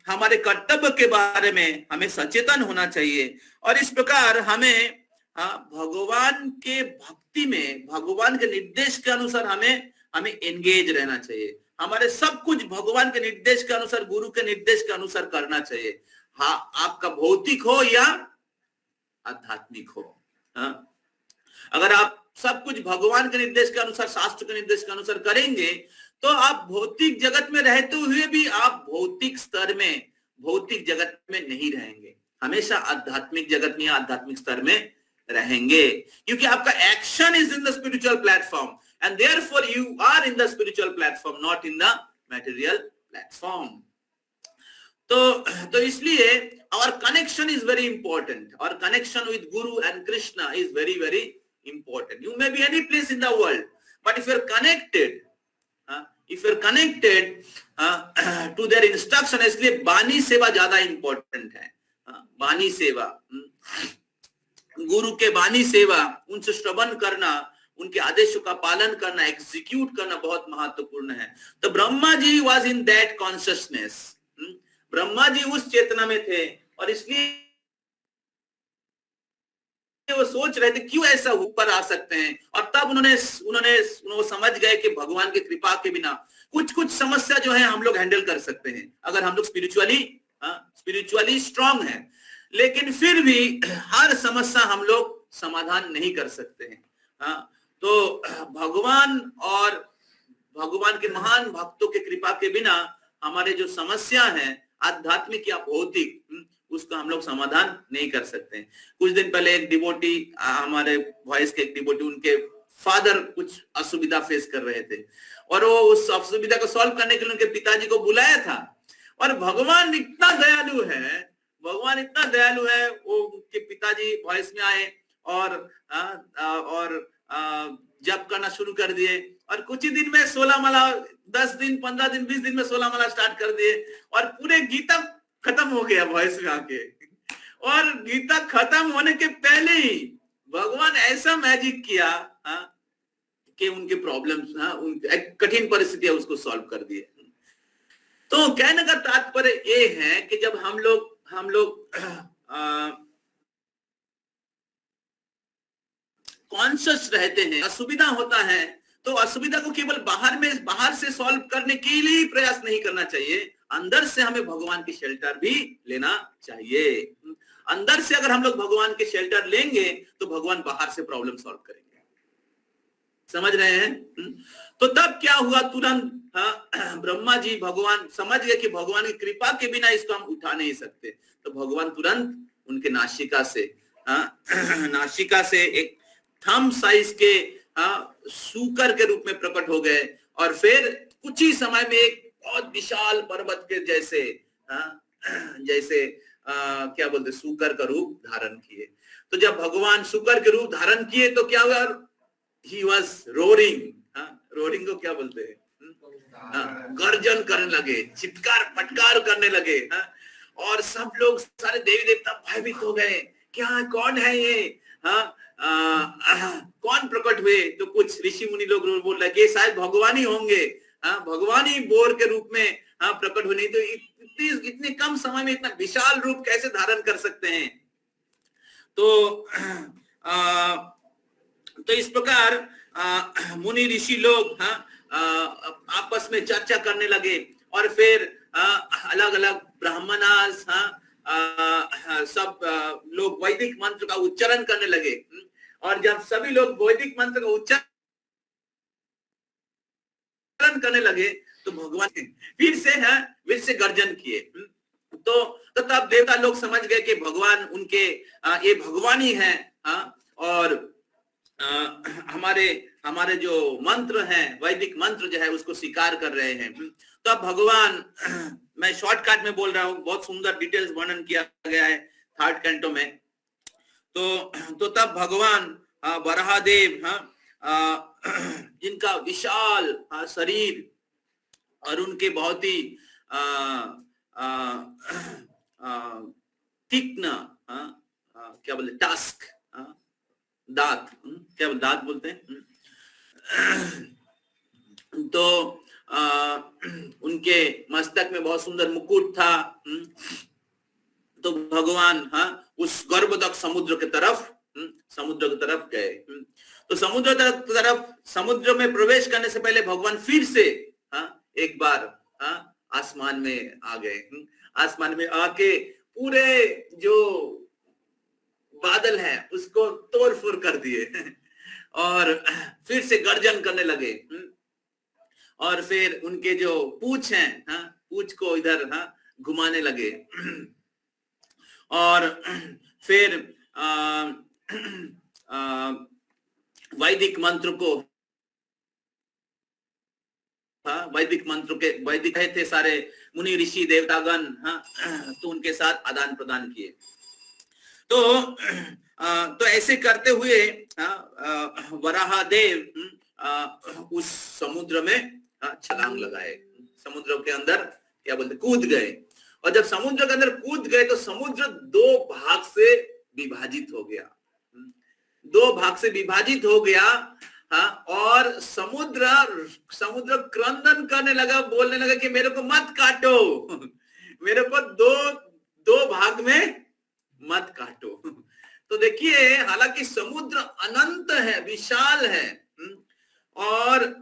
हमारे कर्तव्य के बारे में हमें सचेतन होना चाहिए। और इस प्रकार हमें भगवान के भक्ति में, भगवान के निर्देश के अनुसार हमें एंगेज रहना चाहिए। हमारे सब कुछ भगवान के निर्देश के अनुसार, गुरु के निर्देश के अनुसार करना चाहिए। हाँ, आपका भौतिक हो या आध्यात्मिक हो। अगर आप सब कुछ भगवान के निर्देश के अनुसार, शास्त्र के निर्देश के अनुसार करेंगे, तो आप भौतिक जगत में रहते हुए भी आप भौतिक स्तर में, भौतिक जगत में नहीं रहेंगे, हमेशा आध्यात्मिक जगत में, आध्यात्मिक स्तर में रहेंगे, क्योंकि आपका action is in the spiritual platform, and therefore you are in the spiritual platform, not in the material platform. तो इसलिए our connection is very important. Our connection with Guru and Krishna is very, very important. You may be any place in the world, but if you're connected to their instruction, इसलिए बानी सेवा ज्यादा important है। बानी सेवा, गुरु के बानी सेवा, उनसे श्रवण करना, उनके आदेशों का पालन करना, एग्जीक्यूट करना बहुत महत्वपूर्ण है। तो Brahma ji was in that consciousness, Brahma ji उस चेतना में थे, और इसलिए वो सोच रहे थे क्यों ऐसा ऊपर आ सकते हैं, और तब उन्होंने वो समझ गए कि भगवान की कृपा के बिना कुछ कुछ समस्या जो है हम लोग हैंडल कर सकते हैं अगर हम लोग स्पिरिचुअली स्ट्रांग हैं, लेकिन फिर भी हर समस्या हम लोग समाधान नहीं कर सकते हैं। तो भगवान और भगवान के महान भक्तों के कृपा के बिना हमारे जो समस्या है आध्यात्मिक या भौतिक, उसका हम लोग समाधान नहीं कर सकते हैं। कुछ दिन पहले एक डिवोटी, हमारे वॉइस के एक डिवोटी, उनके फादर कुछ असुविधा फेस कर रहे थे और वो उस असुविधा को सॉल्व करने के लिए उनके पिताजी को बुलाया था। और भगवान इतना दयालु है, भगवान इतना दयालु है, वो उनके पिताजी वॉइस में आए और जप करना शुरू कर दिए और कुछ ही दिन में 16 माला, 10 दिन, 15 दिन, 20 दिन में 16 माला स्टार्ट कर दिए और पूरे गीता खत्म हो गया वॉइस में आके। और गीता खत्म होने के पहले ही भगवान ऐसा मैजिक किया कि उनके प्रॉब्लम्स, कठिन परिस्थितियां उसको सॉल्व कर दिए। तो कहने का तात्पर्य ये है कि जब हम लोग कॉन्शियस रहते हैं, असुविधा होता है, तो असुविधा को केवल बाहर से सॉल्व करने के लिए ही प्रयास नहीं करना चाहिए, अंदर से हमें भगवान की शेल्टर भी लेना चाहिए। अंदर से अगर हम लोग भगवान के शेल्टर लेंगे तो भगवान बाहर से प्रॉब्लम सॉल्व करेंगे। समझ रहे हैं? तो तब क्या हुआ, तुरंत ब्रह्मा जी, भगवान समझ गए कि भगवान की कृपा के बिना इसको हम उठा नहीं सकते, तो भगवान तुरंत उनके नासिका से एक थंब साइज के सूकर के रूप में प्रकट हो गए और फिर कुछ ही समय में एक बहुत विशाल पर्वत के जैसे क्या बोलते, सूकर का रूप धारण किए। तो जब भगवान सूकर के रूप धारण किए तो क्या हुआ, ही वॉज रोरिंग। रोरिंग को क्या बोलते हैं? गर्जन करने लगे, चित्कार फटकार करने लगे। और सब लोग, सारे देवी देवता भयभीत हो गए, क्या, कौन है ये? कौन प्रकट हुए? तो कुछ ऋषि मुनि लोग बोल रहे कि शायद भगवान ही होंगे, भगवान ही बोर के रूप में प्रकट हुए, नहीं तो इतने कम समय में इतना विशाल रूप कैसे धारण कर सकते हैं? तो इस प्रकार मुनि ऋषि लोग आपस में चर्चा करने लगे और फिर अलग अलग ब्राह्मणास सब लोग वैदिक मंत्र का उच्चारण करने लगे। और जब सभी लोग वैदिक मंत्र का उच्चारण करने लगे तो भगवान फिर से गर्जन किए। तो तब देवता लोग समझ गए कि भगवान उनके ये भगवान ही है। और हमारे जो मंत्र हैं, वैदिक मंत्र जो है, उसको स्वीकार कर रहे हैं। तो अब भगवान, मैं शॉर्टकट में बोल रहा हूँ, बहुत सुंदर डिटेल्स वर्णन किया गया है 3rd कैंटो में। तो तब भगवान वराहदेव, जिनका विशाल शरीर और उनके बहुत ही तीक्ष्ण, क्या बोलते, टास्क, दांत, क्या दांत बोलते हैं, तो उनके मस्तक में बहुत सुंदर मुकुट था। तो भगवान उस गर्भदक समुद्र की तरफ गए। तो समुद्र में प्रवेश करने से पहले भगवान फिर से एक बार आसमान में आ गए। आसमान में आके पूरे जो बादल है उसको तोड़ फोड़ कर दिए और फिर से गर्जन करने लगे। और फिर उनके जो पूंछ हैं, पूंछ को इधर घुमाने लगे। और फिर वैदिक वैदिक थे सारे मुनि ऋषि देवतागण, तो उनके साथ आदान प्रदान किए। तो ऐसे करते हुए वराहदेव उस समुद्र में छलांग लगाए, समुद्र के अंदर क्या बोलते, कूद गए। और जब समुद्र के अंदर कूद गए तो समुद्र 2 भाग से विभाजित हो गया, 2 भाग से विभाजित हो गया। और समुद्र क्रंदन करने लगा, बोलने लगा कि मेरे को मत काटो, मेरे को दो भाग में मत काटो। तो देखिए, हालांकि समुद्र अनंत है, विशाल है, और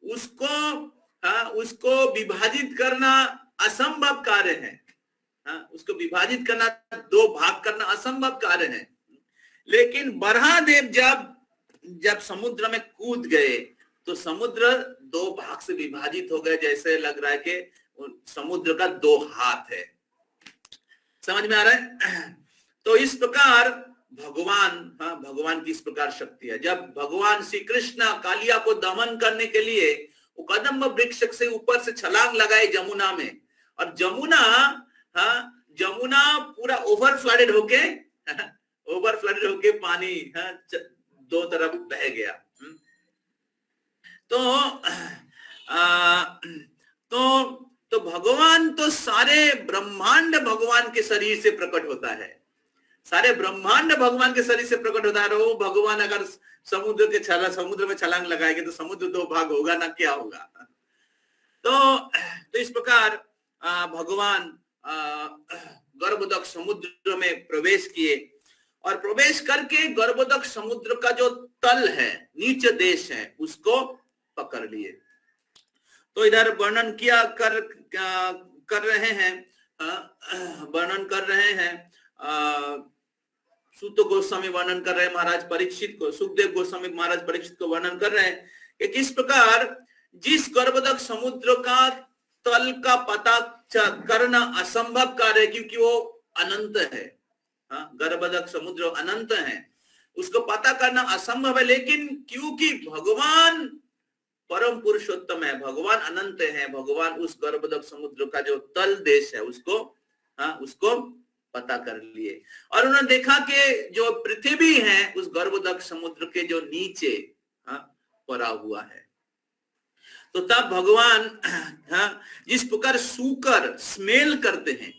उसको उसको विभाजित करना असंभव कार्य है। उसको विभाजित करना, दो भाग करना असंभव कार्य है। लेकिन बरहादेव जब समुद्र में कूद गए तो समुद्र दो भाग से विभाजित हो गए, जैसे लग रहा है कि समुद्र का दो हाथ है। समझ में आ रहा है? तो इस प्रकार भगवान की इस प्रकार शक्ति है। जब भगवान श्री कृष्ण कालिया को दमन करने के लिए वो कदम्ब वृक्ष से ऊपर से छलांग लगाए जमुना में, और जमुना पूरा ओवरफ्लडेड होके पानी दो तरफ बह गया। तो भगवान तो सारे ब्रह्मांड भगवान के शरीर से प्रकट होता है, सारे ब्रह्मांड भगवान के शरीर से प्रकट होता है। वो भगवान अगर समुद्र में छलांग लगाएंगे तो समुद्र दो भाग होगा ना, क्या होगा? तो इस प्रकार भगवान गर्भोदक समुद्र में प्रवेश किए, और प्रवेश करके गर्भोदक समुद्र का जो तल है, नीचे देश है, उसको पकड़ लिए। तो इधर वर्णन किया कर रहे हैं, वर्णन कर रहे हैं, सूत गोस्वामी वर्णन कर रहे हैं महाराज परीक्षित को, सुखदेव गोस्वामी महाराज परीक्षित को वर्णन कर रहे हैं कि किस प्रकार जिस गर्भोदक समुद्र का तल का पता करना असंभव कार्य है, क्योंकि वो अनंत है। गर्भोदक समुद्र अनंत है, उसको पता करना असंभव है। लेकिन क्योंकि भगवान परम पुरुषोत्तम है, भगवान अनंत है, भगवान उस गर्भोदक समुद्र का जो तल देश है उसको पता कर लिए। और उन्होंने देखा कि जो पृथ्वी है उस गर्भोदक समुद्र के जो नीचे पड़ा हुआ है। तो तब भगवान जिस प्रकार सूकर स्मेल करते हैं,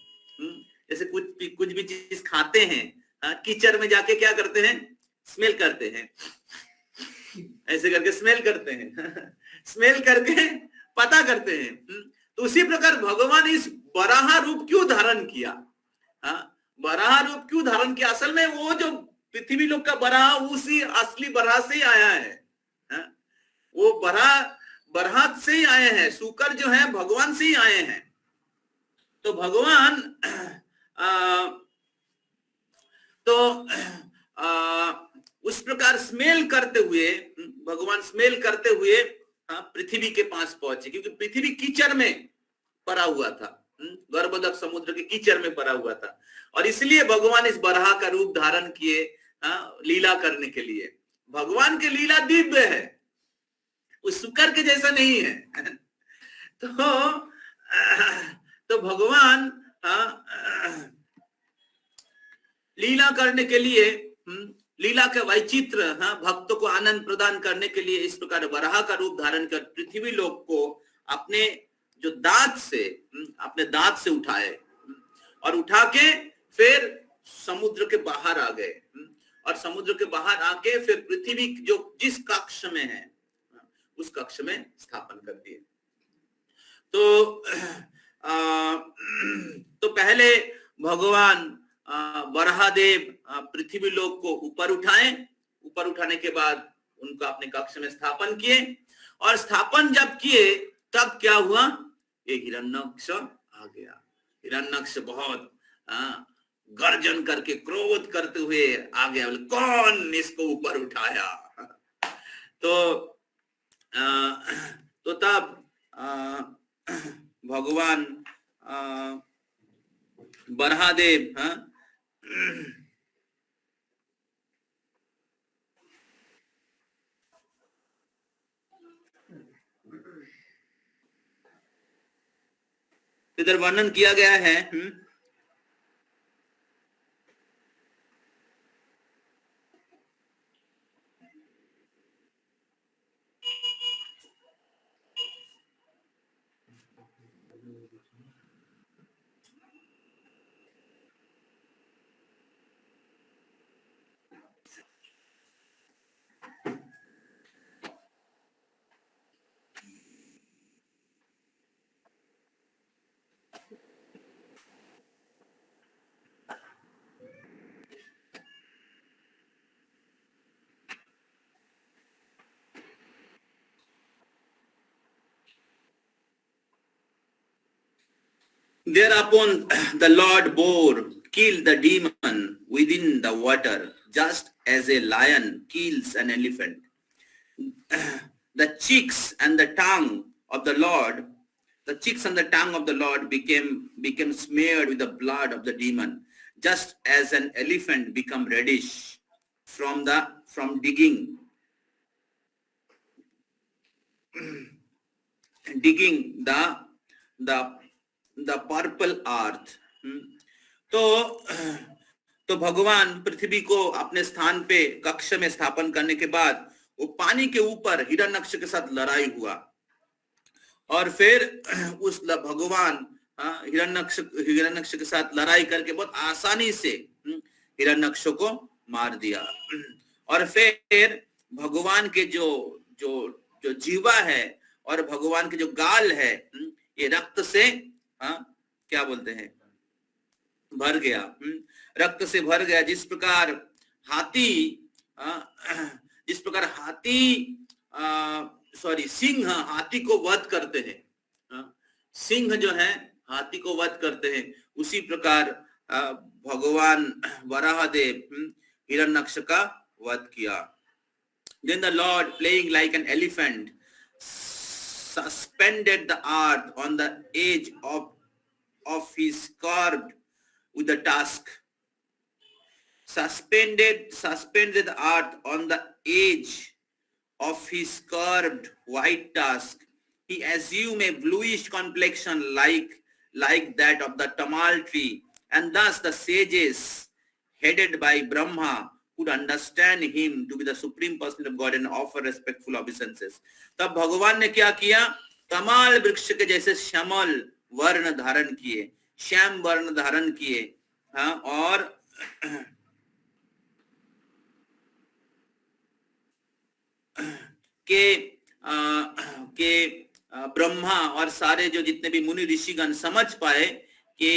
जैसे कुछ भी चीज खाते हैं, कीचड़ में जाके क्या करते हैं? स्मेल करते हैं, ऐसे करके स्मेल करते हैं स्मेल करके पता करते हैं। तो उसी प्रकार भगवान इस बराह रूप क्यों धारण किया? बराह रूप क्यों धारण किया? असल में वो जो पृथ्वी लोक का बराह उसी असली बराह से ही आया है। वो बराह से ही आए हैं, सूकर जो है भगवान से ही आए हैं। तो भगवान उस प्रकार स्मेल करते हुए, भगवान स्मेल करते हुए पृथ्वी के पास पहुंचे, क्योंकि पृथ्वी कीचड़ में पड़ा हुआ था, गर्भोदक समुद्र के कीचड़ में पड़ा हुआ था, और इसलिए भगवान इस बराह का रूप धारण किए लीला करने के लिए। भगवान की लीला दिव्य है, उस सुकर के जैसा नहीं है। तो भगवान लीला करने के लिए, लीला के वैचित्र भक्तों को आनंद प्रदान करने के लिए इस प्रकार बराह का रूप धारण कर पृथ्वी लोक को अपने जो अपने दांत से उठाए, और उठा के फिर समुद्र के बाहर आ गए, और समुद्र के बाहर आके फिर पृथ्वी जो जिस कक्ष में है उस कक्ष में स्थापन कर दिए। तो पहले भगवान बराहदेव पृथ्वी लोक को ऊपर उठाने के बाद उनको अपने कक्ष में स्थापन किए, और स्थापन जब किए तब क्या हुआ? ये हिरण्यक्ष आ गया। हिरण्यक्ष बहुत गर्जन करके क्रोध करते हुए आ गया, बोले कौन इसको ऊपर उठाया? तो तब भगवान बराहदेव इधर वर्णन किया गया है। Thereupon the Lord boar killed the demon within the water, just as a lion kills an elephant. The cheeks and the tongue of the Lord became smeared with the blood of the demon, just as an elephant become reddish from digging the purple earth. तो भगवान पृथ्वी को अपने स्थान पे कक्ष में स्थापन करने के बाद वो पानी के ऊपर हिरण्यक्ष के साथ लड़ाई हुआ और फिर उस भगवान हिरण्यक्ष के साथ लड़ाई करके बहुत आसानी से हिरण्यक्ष को मार दिया। और फिर भगवान के जो जीवा है और भगवान के जो गाल है ये रक्त से क्या बोलते हैं भर गया, रक्त से भर गया। जिस प्रकार सिंह हाथी को वध करते हैं, सिंह जो है हाथी को वध करते हैं, उसी प्रकार भगवान वराहदेव हिरण्यक्ष का वध किया। Then the Lord, playing like an elephant, suspended the earth on the edge of his curved with the tusk. Suspended the earth on the edge of his curved white tusk. He assumed a bluish complexion like that of the tamal tree, and thus the sages, headed by Brahma, could understand him to be the supreme person of God and offer respectful obeisances. तब भगवान ने क्या किया, तमाल वृक्ष के जैसे श्यामल वर्ण धारण किए, श्याम वर्ण धारण किए, और के ब्रह्मा और सारे जो जितने भी मुनि ऋषिगण समझ पाए कि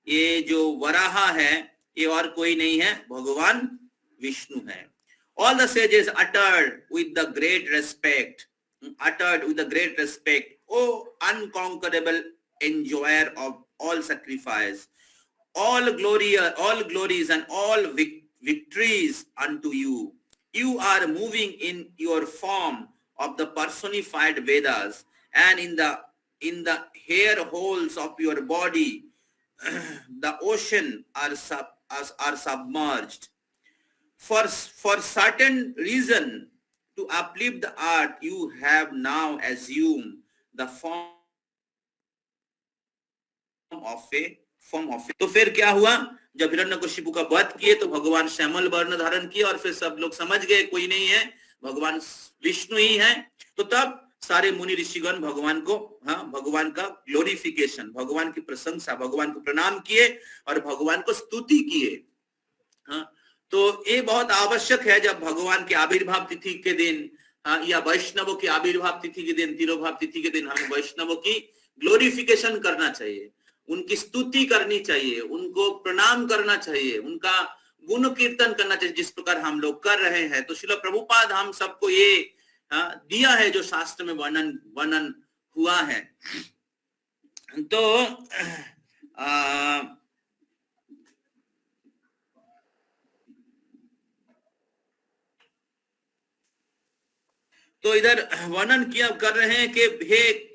ये जो वराह है ये और कोई नहीं है, भगवान विष्णु है। All the sages uttered with the great respect, O unconquerable enjoyer of all sacrifice, all glories and all victories unto you. You are moving in your form of the personified Vedas, and in the hair holes of your body the ocean are submerged. For certain reason to uplift the earth, you have now assumed the form of a तो फिर क्या हुआ, जब हिरण्यकशिपु का वध किए तो भगवान श्यामल वर्ण धारण किए और फिर सब लोग समझ गए कोई नहीं है, भगवान विष्णु ही है। तो तब सारे मुनि ऋषिगण भगवान को भगवान का ग्लोरिफिकेशन, भगवान की प्रशंसा, भगवान को प्रणाम किए और भगवान को स्तुति किए। तो ये बहुत आवश्यक है जब भगवान के आविर्भाव तिथि के दिन या वैष्णवों की आविर्भाव तिथि के दिन, तिरोभाव तिथि के दिन हमें वैष्णवों की ग्लोरिफिकेशन करना चाहिए, उनकी स्तुति करनी चाहिए, उनको प्रणाम करना चाहिए, उनका गुण कीर्तन करना चाहिए, जिस प्रकार हम लोग कर रहे हैं। तो श्रील प्रभुपाद हम सबको ये दिया है जो शास्त्र में वर्णन हुआ है। तो इधर वर्णन किया कर रहे हैं कि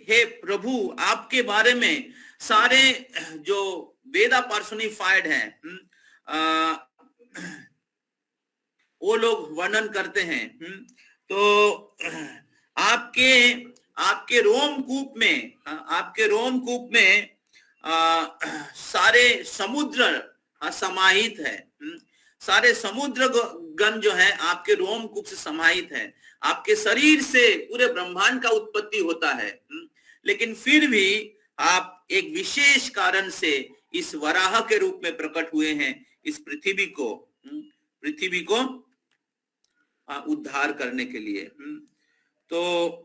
हे प्रभु, आपके बारे में सारे जो वेदा पर्सोनिफाइड हैं वो लोग वर्णन करते हैं। तो आपके रोमकूप में सारे समुद्र समाहित है, सारे समुद्र गण जो है आपके रोमकूप से समाहित है। आपके शरीर से पूरे ब्रह्मांड का उत्पत्ति होता है, लेकिन फिर भी आप एक विशेष कारण से इस वराह के रूप में प्रकट हुए हैं, इस पृथ्वी को उद्धार करने के लिए। तो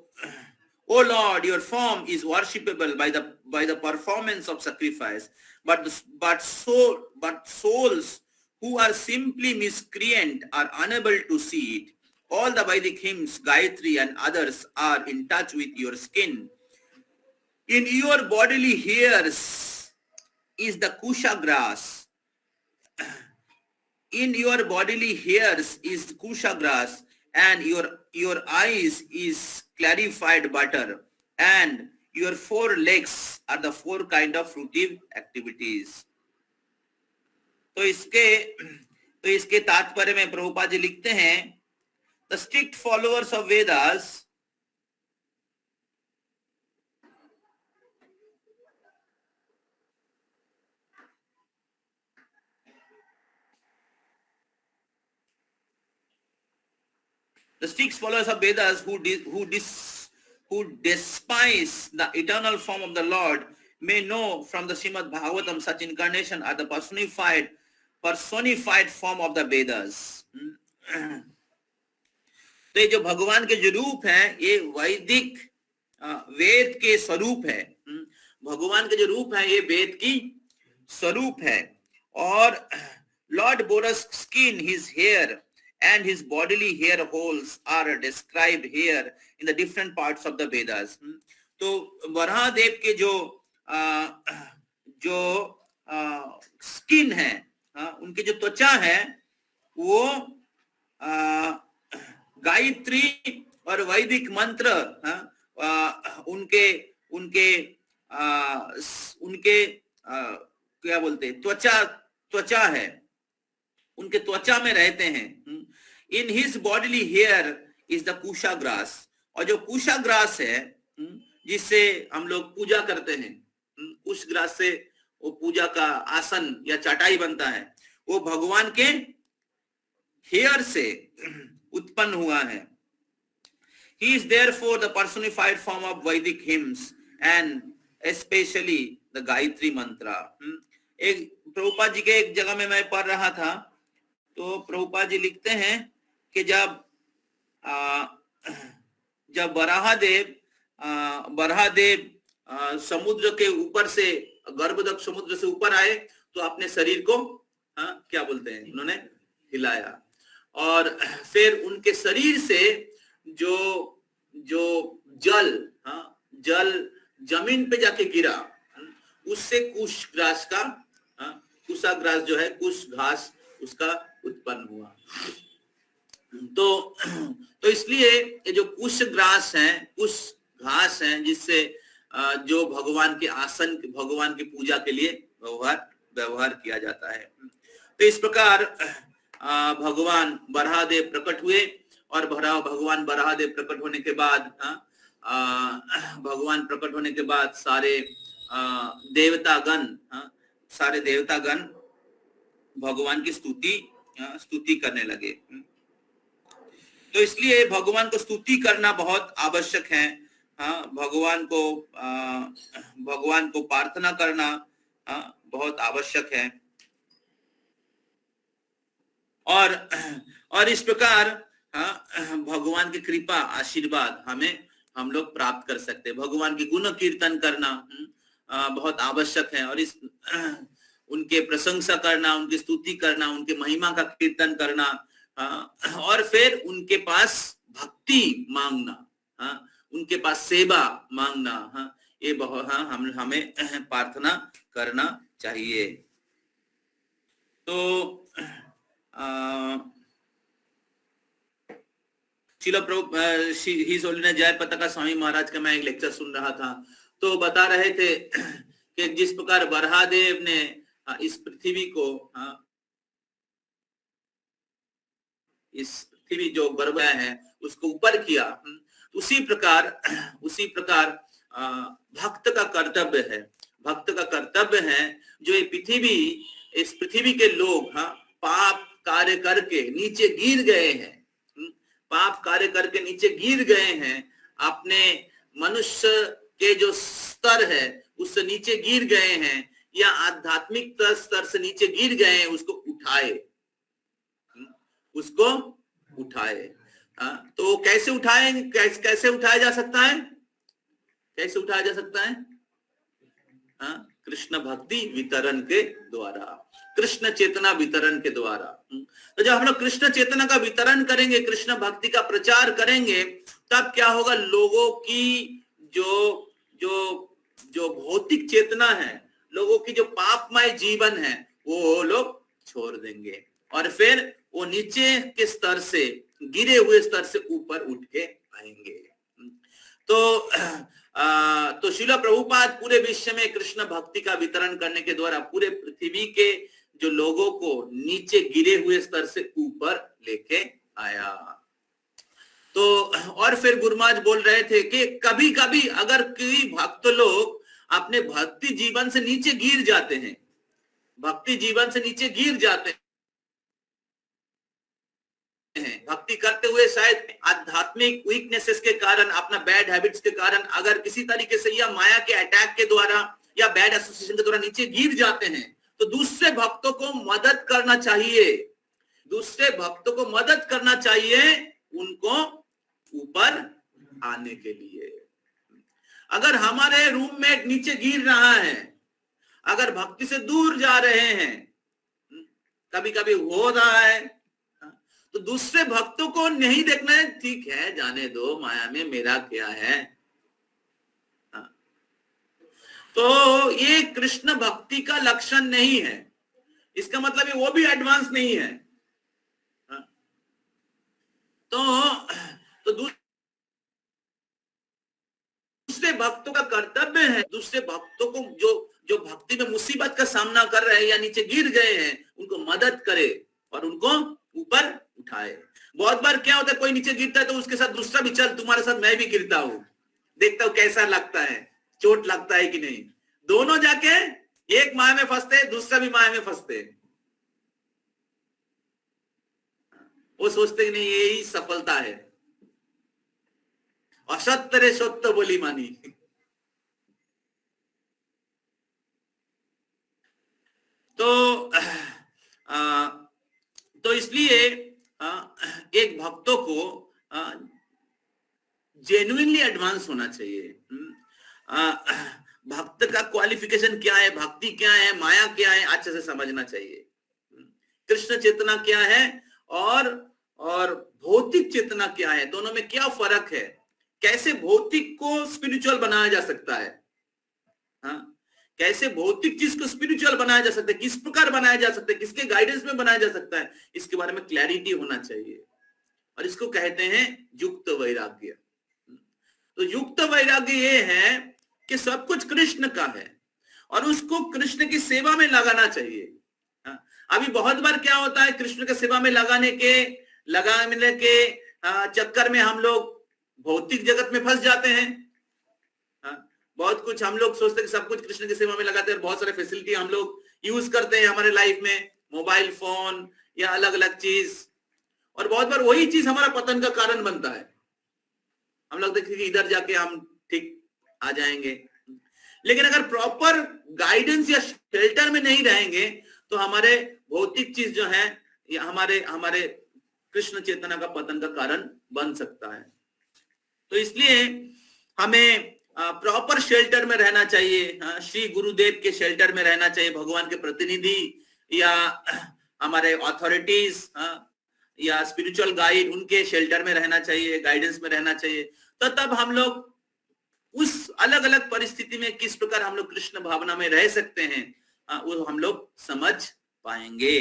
O Lord, your form is worshipable by the performance of sacrifice, but souls who are simply miscreant are unable to see it. All the Vedic hymns, Gayatri and others are in touch with your skin. In your bodily hairs is the kusha grass. In your bodily hairs is kusha grass, and your eyes is clarified butter, and your 4 legs are the 4 kind of fruitive activities. तो इसके तात्पर्य में प्रभुपाद जी लिखते हैं, the strict followers of Vedas who despise the eternal form of the Lord may know from the Srimad Bhagavatam such incarnation are the personified form of the Vedas. तो ये जो भगवान के जो रूप हैं, ये वैदिक वेद के स्वरूप है. भगवान के जो रूप है, ये वेद की स्वरूप है. और Lord Bora's skin, his hair and his bodily hair holes are described here in the different parts of the Vedas. तो वराहदेव के जो स्किन है, उनके जो त्वचा है, वो गायत्री और वैदिक मंत्र उनके क्या बोलते हैं, त्वचा है, उनके त्वचा में रहते हैं. In his bodily hair is the kusha grass. और जो कुशा ग्रास है, जिससे हम लोग पूजा करते हैं, कुश ग्रास से वो पूजा का आसन या चटाई बनता है, वो भगवान के हेयर से उत्पन्न हुआ है. He is therefore the personified form of Vedic hymns and especially the Gayatri mantra. एक प्रभुपाद जी के एक जगह में मैं पढ़ रहा था, तो प्रभुपाद जी लिखते हैं कि जब बराहदेव समुद्र के ऊपर से, गर्भदक समुद्र से ऊपर आए, तो अपने शरीर को क्या बोलते हैं, उन्होंने हिलाया. और फिर उनके शरीर से जो जल जमीन पे जाके गिरा, उससे कुश ग्रास का, कुशा ग्रास जो है, कुश घास उसका उत्पन्न हुआ. तो इसलिए ये जो कुश ग्रास है, कुश घास है, जिससे जो भगवान के आसन, भगवान की पूजा के लिए व्यवहार किया जाता है. तो इस प्रकार भगवान बराहदेव प्रकट हुए, और भगवान बराहदेव प्रकट होने के बाद सारे देवतागण भगवान की स्तुति करने लगे. तो इसलिए भगवान को स्तुति करना बहुत आवश्यक है. भगवान को प्रार्थना करना बहुत आवश्यक है. और इस प्रकार भगवान की कृपा, आशीर्वाद हम लोग प्राप्त कर सकते हैं. भगवान की गुण कीर्तन करना बहुत आवश्यक है, और उनके प्रशंसा करना, उनकी स्तुति करना, उनके महिमा का कीर्तन करना, और फिर उनके पास भक्ति मांगना, उनके पास सेवा मांगना, ये बहुत हमें प्रार्थना करना चाहिए. तो शिला प्रभु हिज होलीनेस जय पताका स्वामी महाराज का मैं एक लेक्चर सुन रहा था, तो बता रहे थे कि जिस प्रकार बराहदेव ने इस पृथ्वी जो गर्भ है उसको ऊपर किया, उसी प्रकार भक्त का कर्तव्य है जो इस पृथ्वी के लोग पाप कार्य करके नीचे गिर गए हैं, अपने मनुष्य के जो स्तर है उससे नीचे गिर गए हैं, या आध्यात्मिक स्तर से नीचे गिर गए हैं, उसको उठाए. तो कैसे उठाया जा सकता है? कृष्ण भक्ति वितरण के द्वारा, कृष्ण चेतना वितरण के द्वारा. तो जब हम लोग कृष्ण चेतना का वितरण करेंगे, कृष्ण भक्ति का प्रचार करेंगे, तब क्या होगा, लोगों की जो भौतिक चेतना है, लोगों की जो पापमय जीवन है वो लोग छोड़ देंगे और फिर वो नीचे के स्तर से, गिरे हुए स्तर से ऊपर उठ के आएंगे। तो श्रील प्रभुपाद पूरे विश्व में कृष्ण भक्ति का वितरण करने के द्वारा पूरे पृथ्वी के जो लोगों को नीचे गिरे हुए स्तर से ऊपर लेके आया। तो और फिर गुरु महाराज बोल रहे थे कि कभी कभी अगर कोई भक्त लोग अपने भक्ति जीवन से नीचे गिर जाते हैं, भक्ति जीवन से नीचे गिर जाते हैं, भक्ति करते हुए शायद आध्यात्मिक वीकनेसेस के कारण, अपना बैड हैबिट्स के कारण अगर किसी तरीके से या माया के अटैक के द्वारा या बैड एसोसिएशन के द्वारा नीचे गिर जाते हैं, तो दूसरे भक्तों को मदद करना चाहिए, दूसरे भक्तों को मदद करना चाहिए उनको ऊपर आने के लिए। अगर हमारे रूममेट नीचे गिर रहा है, अगर भक्ति से दूर जा रहे हैं, कभी कभी हो रहा है, तो दूसरे भक्तों को नहीं देखना है, ठीक है जाने दो, माया में मेरा क्या है। तो ये कृष्ण भक्ति का लक्षण नहीं है, इसका मतलब है वो भी एडवांस नहीं है। तो दूसरे भक्तों का कर्तव्य है, दूसरे भक्तों को जो भक्ति में मुसीबत का सामना कर रहे हैं या नीचे गिर गए हैं, उनको मदद करे और उनको ऊपर उठाए। बहुत बार क्या होता है, कोई नीचे गिरता है तो उसके साथ दूसरा भी, चल तुम्हारे साथ मैं भी गिरता हूं, देखता हूं कैसा लगता है, चोट लगता है कि नहीं। दोनों जाके एक माया में फंसते, दूसरा भी माया में फंसते। वो सोचते कि नहीं यही सफलता है, असत्य रे सत्य बोली मानी। तो इसलिए एक भक्तों को जेन्युइनली एडवांस होना चाहिए। भक्त का क्वालिफिकेशन क्या है, भक्ति क्या है, माया क्या है, अच्छे से समझना चाहिए। कृष्ण चेतना क्या है और भौतिक चेतना क्या है, दोनों में क्या फर्क है, कैसे भौतिक को स्पिरिचुअल बनाया जा सकता है, कैसे भौतिक चीज को स्पिरिचुअल बनाया जा सकता है, किस प्रकार बनाया जा सकता है, किसके गाइडेंस में बनाया जा सकता है, इसके बारे में क्लैरिटी होना चाहिए। और इसको कहते हैं युक्त वैराग्य। तो युक्त वैराग्य ये है कि सब कुछ कृष्ण का है और उसको कृष्ण की सेवा में लगाना चाहिए। अभी बहुत बार क्या होता है, कृष्ण की सेवा में लगाने के चक्कर में हम लोग भौतिक जगत में फंस जाते हैं। बहुत कुछ हम लोग सोचते हैं कि सब कुछ कृष्ण की सेवा में लगाते हैं और बहुत सारे फैसिलिटी हम लोग यूज करते हैं हमारे लाइफ में, मोबाइल फोन या अलग अलग चीज, और बहुत बार वही चीज हमारा पतन का कारण बनता है। हम लोग देखते हैं कि इधर जाके हम ठीक आ जाएंगे, लेकिन अगर प्रॉपर गाइडेंस या शेल्टर में नहीं रहेंगे तो हमारे भौतिक चीज जो है या हमारे कृष्ण चेतना का पतन का कारण बन सकता है। तो इसलिए हमें प्रॉपर शेल्टर में रहना चाहिए, श्री गुरुदेव के शेल्टर में रहना चाहिए, भगवान के प्रतिनिधि या हमारे अथॉरिटीज या स्पिरिचुअल गाइड, उनके शेल्टर में रहना चाहिए, गाइडेंस में रहना चाहिए। तो तब हम लोग उस अलग अलग परिस्थिति में किस प्रकार हम लोग कृष्ण भावना में रह सकते हैं, वो हम लोग समझ पाएंगे।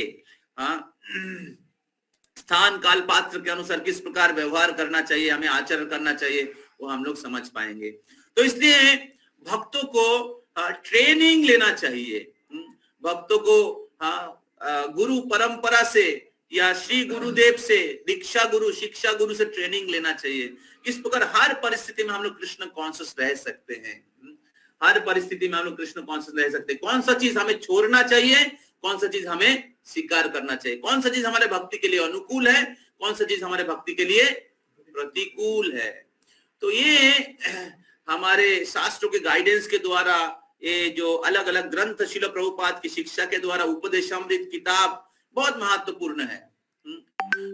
स्थान काल पात्र के अनुसार किस प्रकार व्यवहार करना चाहिए, हमें आचरण करना चाहिए, वो हम लोग समझ पाएंगे। तो इसलिए भक्तों को ट्रेनिंग लेना चाहिए, भक्तों को गुरु परंपरा से या श्री गुरुदेव से, दीक्षा गुरु, शिक्षा गुरु से ट्रेनिंग लेना चाहिए। किस प्रकार हर परिस्थिति में हम लोग कृष्ण कॉन्शियस रह सकते हैं, हर परिस्थिति में हम लोग कृष्ण कॉन्शियस रह सकते हैं। कौन सा चीज हमें छोड़ना चाहिए, कौन सा चीज हमें स्वीकार करना चाहिए, कौन सा चीज हमारे भक्ति के लिए अनुकूल है, कौन सा चीज हमारे भक्ति के लिए प्रतिकूल है। तो ये हमारे शास्त्रों के गाइडेंस के द्वारा, ये जो अलग अलग ग्रंथ श्रील प्रभुपाद की शिक्षा के द्वारा, उपदेशामृत किताब बहुत महत्वपूर्ण है।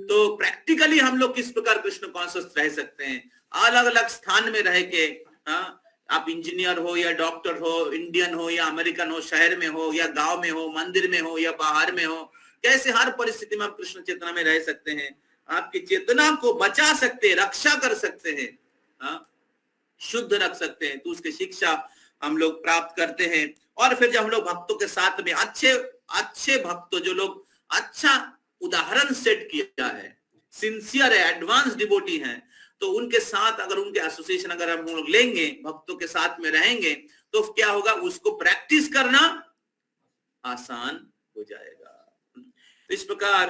तो प्रैक्टिकली हम लोग किस प्रकार कृष्ण कॉन्शियस रह सकते हैं, अलग अलग स्थान में रह के, आप इंजीनियर हो या डॉक्टर हो, इंडियन हो या अमेरिकन हो, शहर में हो या गांव में हो, मंदिर में हो या बाहर में हो, कैसे हर परिस्थिति में आप कृष्ण चेतना में रह सकते हैं, आपकी चेतना को बचा सकते हैं, रक्षा कर सकते हैं, शुद्ध रख सकते हैं। तो उसकी शिक्षा हम लोग प्राप्त करते हैं। और फिर जब हम लोग भक्तों के साथ में अच्छे अच्छे भक्तों, जो लोग अच्छा उदाहरण सेट किया है, सिंसियर है, एडवांस डिवोटी हैं, तो उनके साथ अगर उनके एसोसिएशन अगर हम लोग लेंगे, भक्तों के साथ में रहेंगे, तो क्या होगा, उसको प्रैक्टिस करना आसान हो जाएगा। इस प्रकार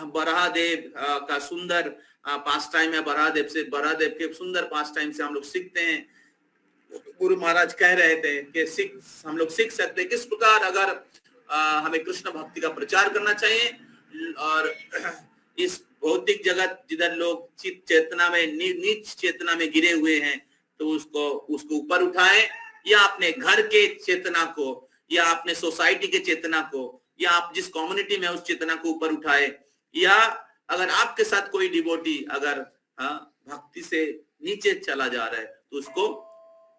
बराहदेव का सुंदर पास टाइम है। बराहदेव के सुंदर पास टाइम से हम लोग सीखते हैं। गुरु महाराज कह रहे थे कि हम लोग सीख सकते हैं किस प्रकार अगर हमें कृष्ण भक्ति का प्रचार करना चाहिए, और इस भौतिक जगत जिधर लोग चित्त चेतना में नीच चेतना में गिरे हुए हैं, तो उसको ऊपर उठाए, या अपने घर के चेतना को, या अपने सोसाइटी के चेतना को, या आप जिस कम्युनिटी में उस चेतना को ऊपर उठाए, या अगर आपके साथ कोई डिवोटी अगर भक्ति से नीचे चला जा रहा है तो उसको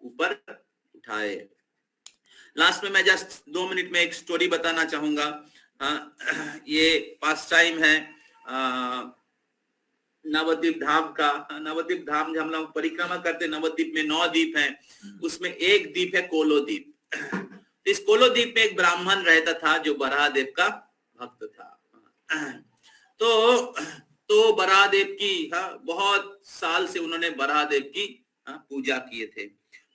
ऊपर उठाए। लास्ट में मैं जस्ट 2 मिनट में एक स्टोरी बताना चाहूंगा। ये पास टाइम है नवद्वीप धाम का। नवद्वीप धाम जब हम लोग परिक्रमा करते, नवद्वीप में 9 द्वीप हैं, उसमें एक द्वीप है कोलो द्वीप। इस कोलो द्वीप में एक ब्राह्मण रहता था जो बराहदेव का भक्त था। तो बराहदेव की बहुत साल से उन्होंने बराहदेव की पूजा किए थे।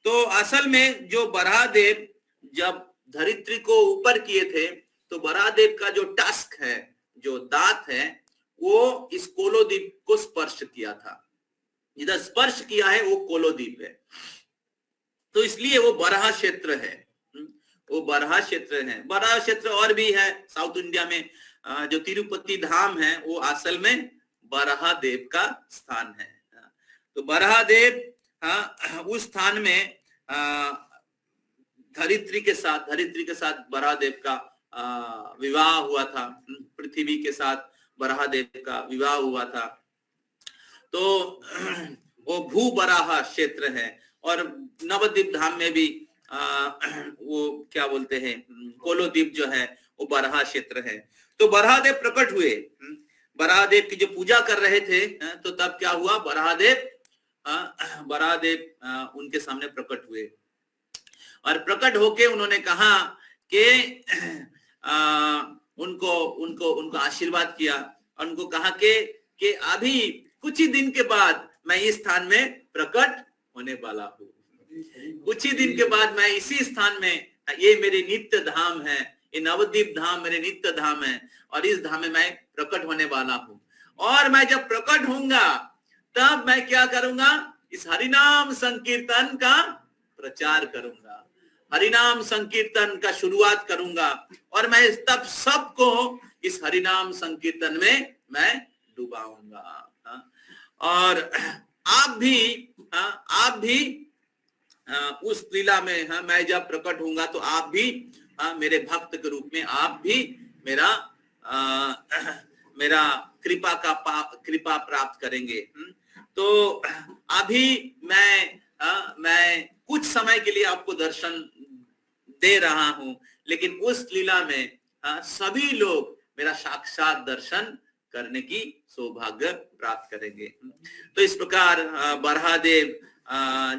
तो असल में जो बराहदेव जब धरित्री को ऊपर किए थे, तो बराहदेव का जो टस्क है, जो दांत है, वो इस कोलो द्वीप को स्पर्श किया था। जिधर स्पर्श किया है वो कोलो द्वीप है, तो इसलिए वो बराह क्षेत्र है। वो बराह क्षेत्र है। बराह क्षेत्र और भी है साउथ इंडिया में। जो तिरुपति धाम है वो असल में बराहदेव का स्थान है। तो बराहदेव उस स्थान में धरित्री के साथ बराहदेव का विवाह हुआ था। पृथ्वी के साथ बराहदेव का विवाह हुआ था। तो वो भू बराह क्षेत्र है। और नवद्वीप धाम में भी वो क्या बोलते हैं, कोलो द्वीप जो है वो बराह क्षेत्र है। तो बराहदेव प्रकट हुए। बराहदेव की जो पूजा कर रहे थे, तो तब क्या हुआ, बराहदेव उनके सामने प्रकट हुए, और प्रकट होके उन्होंने कहा कि उनको आशीर्वाद किया, और उनको कहा कि अभी कुछ ही दिन के बाद मैं इस स्थान में प्रकट होने वाला हूँ। कुछ ही दिन के बाद मैं इसी स्थान में, ये मेरे नित्य धाम है, ये नवद्वीप धाम मेरे नित्य धाम है, और इस धाम में मैं प्रकट होने वाला हूँ। और मैं जब प्रकट होऊंगा तब मैं क्या करूंगा, इस हरिनाम संकीर्तन का प्रचार करूंगा, हरिनाम संकीर्तन का शुरुआत करूंगा, और मैं तब सबको इस हरिनाम संकीर्तन में मैं डुबाऊंगा। और आप भी उस लीला में मैं जब प्रकट होऊंगा तो आप भी मेरे भक्त के रूप में आप भी मेरा कृपा प्राप्त करेंगे। तो अभी मैं कुछ समय के लिए आपको दर्शन दे रहा हूं, लेकिन उस लीला में सभी लोग मेरा साक्षात दर्शन करने की सौभाग्य प्राप्त करेंगे। तो इस प्रकार बराहदेव,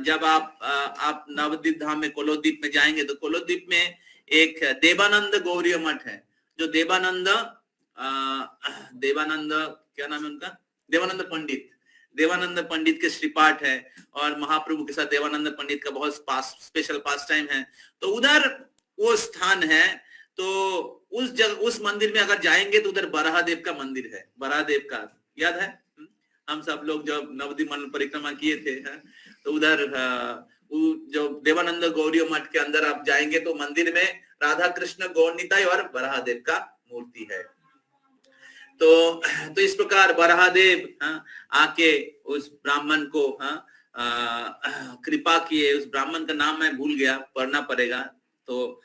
जब आप नवद्वीप धाम में कोलोद्वीप में जाएंगे तो कोलोद्वीप में एक देवानंद गौरी मठ है। जो देवानंद क्या नाम है उनका, देवानंद पंडित के श्रीपाठ है, और महाप्रभु के साथ देवानंद पंडित का बहुत स्पेशल पास टाइम है। तो उधर वो स्थान है। तो उस मंदिर में अगर जाएंगे तो उधर बराहदेव का मंदिर है। बराहदेव का याद है, हम सब लोग जब नवद्वीप मंडल परिक्रमा किए थे, तो उधर जो देवानंद गौरी मठ के अंदर आप जाएंगे तो मंदिर में राधा कृष्ण गौर निताई और बराहदेव का मूर्ति है। तो इस प्रकार बराहदेव आके उस ब्राह्मण को कृपा किए। उस ब्राह्मण का नाम मैं भूल गया, पढ़ना पड़ेगा। तो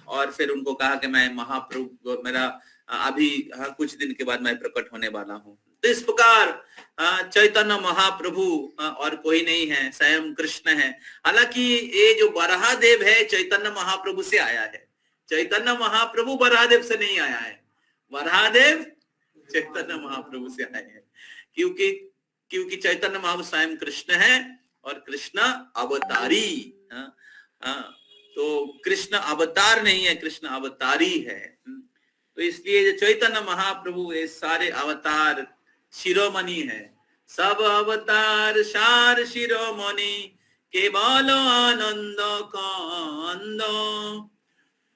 और फिर उनको कहा कि मैं महाप्रभु, मेरा अभी कुछ दिन के बाद मैं प्रकट होने वाला हूँ। तो इस प्रकार चैतन्य महाप्रभु और कोई नहीं है, स्वयं कृष्ण है। हालांकि ये जो बराहदेव है चैतन्य महाप्रभु से आया है, चैतन्य महाप्रभु बराहदेव से नहीं आया है, बराहदेव चैतन्य महाप्रभु से आए हैं। क्योंकि चैतन्य महाप्रभु स्वयं कृष्ण है और कृष्ण अवतारी। तो कृष्ण अवतार नहीं है, कृष्ण अवतारी है। तो इसलिए जो चैतन्य महाप्रभु ये सारे अवतार शिरोमणि है, सब अवतार सार शिरोमणि केवल आनंद कांद।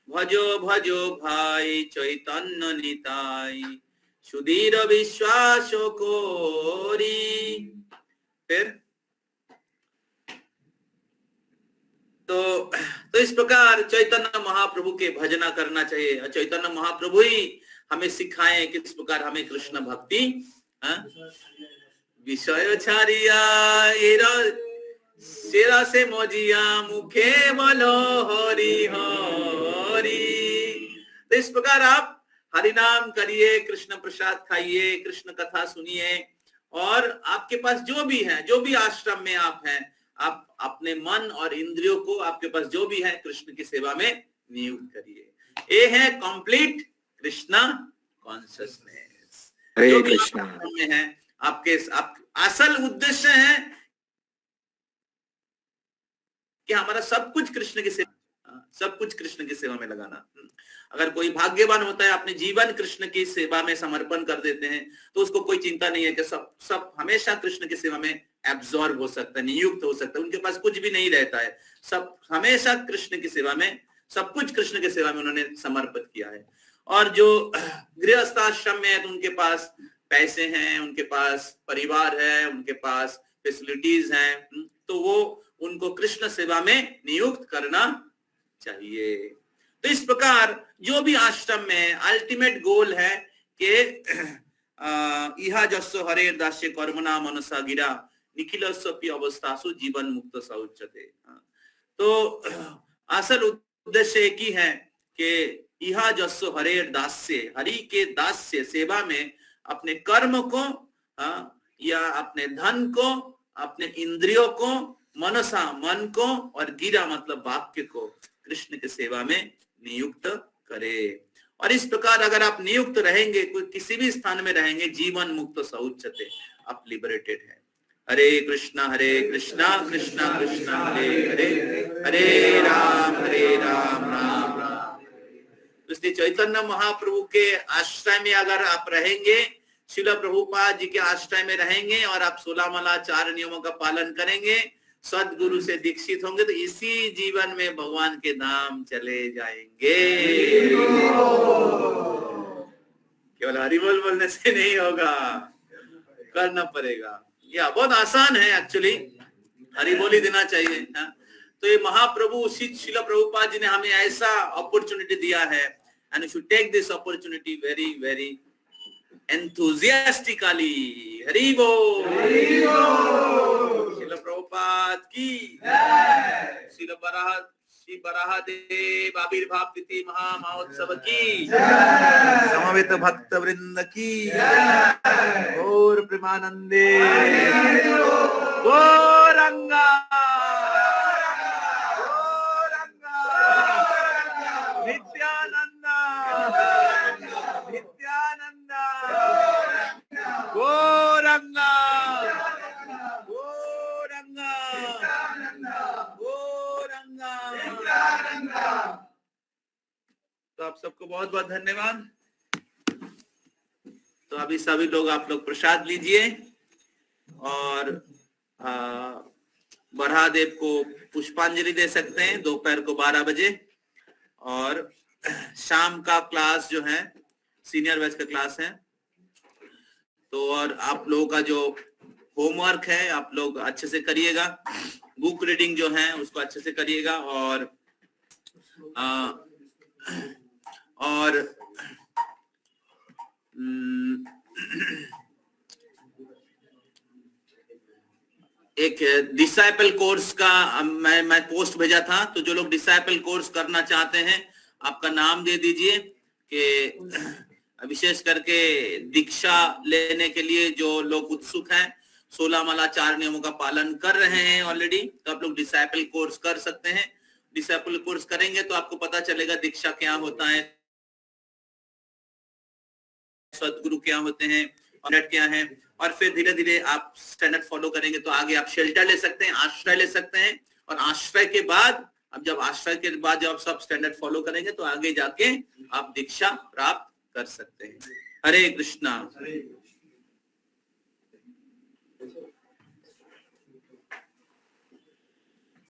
भजो भजो भाई चैतन्य निताई सुधीर विश्वास कोरी। फिर तो इस प्रकार चैतन्य महाप्रभु के भजना करना चाहिए। चैतन्य महाप्रभु ही हमें सिखाएं किस प्रकार हमें कृष्ण भक्ति विषय छारिया सेरा से मोजिया मुखे बोलो हरि हरि। तो इस प्रकार आप हरि नाम करिए, कृष्ण प्रसाद खाइए, कृष्ण कथा सुनिए, और आपके पास जो भी है, जो भी आश्रम में आप हैं, आप अपने मन और इंद्रियों को आपके पास जो भी है कृष्ण की सेवा में नियुक्त करिए। ये है कंप्लीट कृष्णा कॉन्शियसनेस। हरे कृष्णा में है आपके असल उद्देश्य है कि हमारा सब कुछ कृष्ण की सेवा, सब कुछ कृष्ण की सेवा में लगाना। अगर कोई भाग्यवान होता है, अपने जीवन कृष्ण की सेवा में समर्पण कर देते हैं, तो उसको कोई चिंता नहीं है कि सब हमेशा कृष्ण की सेवा में एब्जॉर्ब हो सकता है, नियुक्त हो सकता है। उनके पास कुछ भी नहीं रहता है, सब हमेशा कृष्ण की सेवा में, सब कुछ कृष्ण की सेवा में उन्होंने समर्पित किया है। और जो गृहस्थाश्रम में है तो उनके पास पैसे हैं, उनके पास परिवार है, उनके पास फैसिलिटीज हैं, तो वो उनको कृष्ण सेवा में नियुक्त करना चाहिए। तो इस प्रकार जो भी आश्रम में अल्टीमेट गोल है कि इहा जस्सो हरे दास्य कर्मणा मनसा गिरा निखिलस्वपि अवस्थासु जीवन मुक्त सौच्यते। तो असल उद्देश्य एक ही है कि इहा जस्सो हरे दास्य, हरि के दास्य सेवा में अपने कर्म को या अपने धन को, अपने इंद्रियों को, मनसा मन को, और गिरा मतलब वाक्य को कृष्ण की सेवा में नियुक्त करे। और इस प्रकार अगर आप नियुक्त रहेंगे, कोई किसी भी स्थान में रहेंगे, जीवन मुक्त सौच्यते, आप लिबरेटेड है। हरे कृष्णा कृष्णा कृष्णा हरे हरे, हरे राम राम राम। इसलिए चैतन्य महाप्रभु के आश्रय में अगर आप रहेंगे, श्रील प्रभुपाद जी के आश्रय में रहेंगे, और आप 16 माला 4 नियमों का पालन करेंगे, सदगुरु से दीक्षित होंगे, तो इसी जीवन में भगवान के धाम चले जाएंगे। केवल हरिबोल बोलने से नहीं होगा, करना पड़ेगा। यह बहुत आसान है एक्चुअली, हरिबोल ही देना चाहिए। तो ये महाप्रभु श्रील प्रभुपाद जी ने हमें ऐसा अपॉर्चुनिटी दिया है, and you should take this opportunity very very enthusiastically। Hari बोल, श्रील प्रभुपाद की, श्री बराहदेव आविर्भाव तिथि महामहोत्सव की, समवेत भक्त वृंद की, गौर प्रेमानंदे गौरंगा नित्यानंदा नित्यानंदा गौरंगा गौरंगा गौरंगा। तो आप सबको बहुत बहुत धन्यवाद। तो अभी सभी लोग, आप लोग प्रसाद लीजिए, और बराहदेव को पुष्पांजलि दे सकते हैं दोपहर को 12 बजे। और शाम का क्लास जो है सीनियर बैच का क्लास है, तो और आप लोगों का जो होमवर्क है आप लोग अच्छे से करिएगा, बुक रीडिंग जो है उसको अच्छे से करिएगा, और एक डिसाइपल कोर्स का मैं पोस्ट भेजा था, तो जो लोग डिसाइपल कोर्स करना चाहते हैं आपका नाम दे दीजिए, कि विशेष करके दीक्षा लेने के लिए जो लोग उत्सुक हैं, 16 माला 4 नियमों का पालन कर रहे हैं ऑलरेडी, तो आप लोग डिसाइपल कोर्स कर सकते हैं। डिसाइपल कोर्स करेंगे तो आपको पता चलेगा दीक्षा क्या होता है, सदगुरु क्या होते हैं, स्टैंडर्ड क्या है, और फिर धीरे धीरे आप स्टैंडर्ड फॉलो करेंगे तो आगे आप शेल्टर ले सकते हैं, आश्रय ले सकते हैं, और आश्रय के बाद जब आप सब स्टैंडर्ड फॉलो करेंगे तो आगे जाके आप दीक्षा प्राप्त कर सकते हैं। हरे कृष्णा।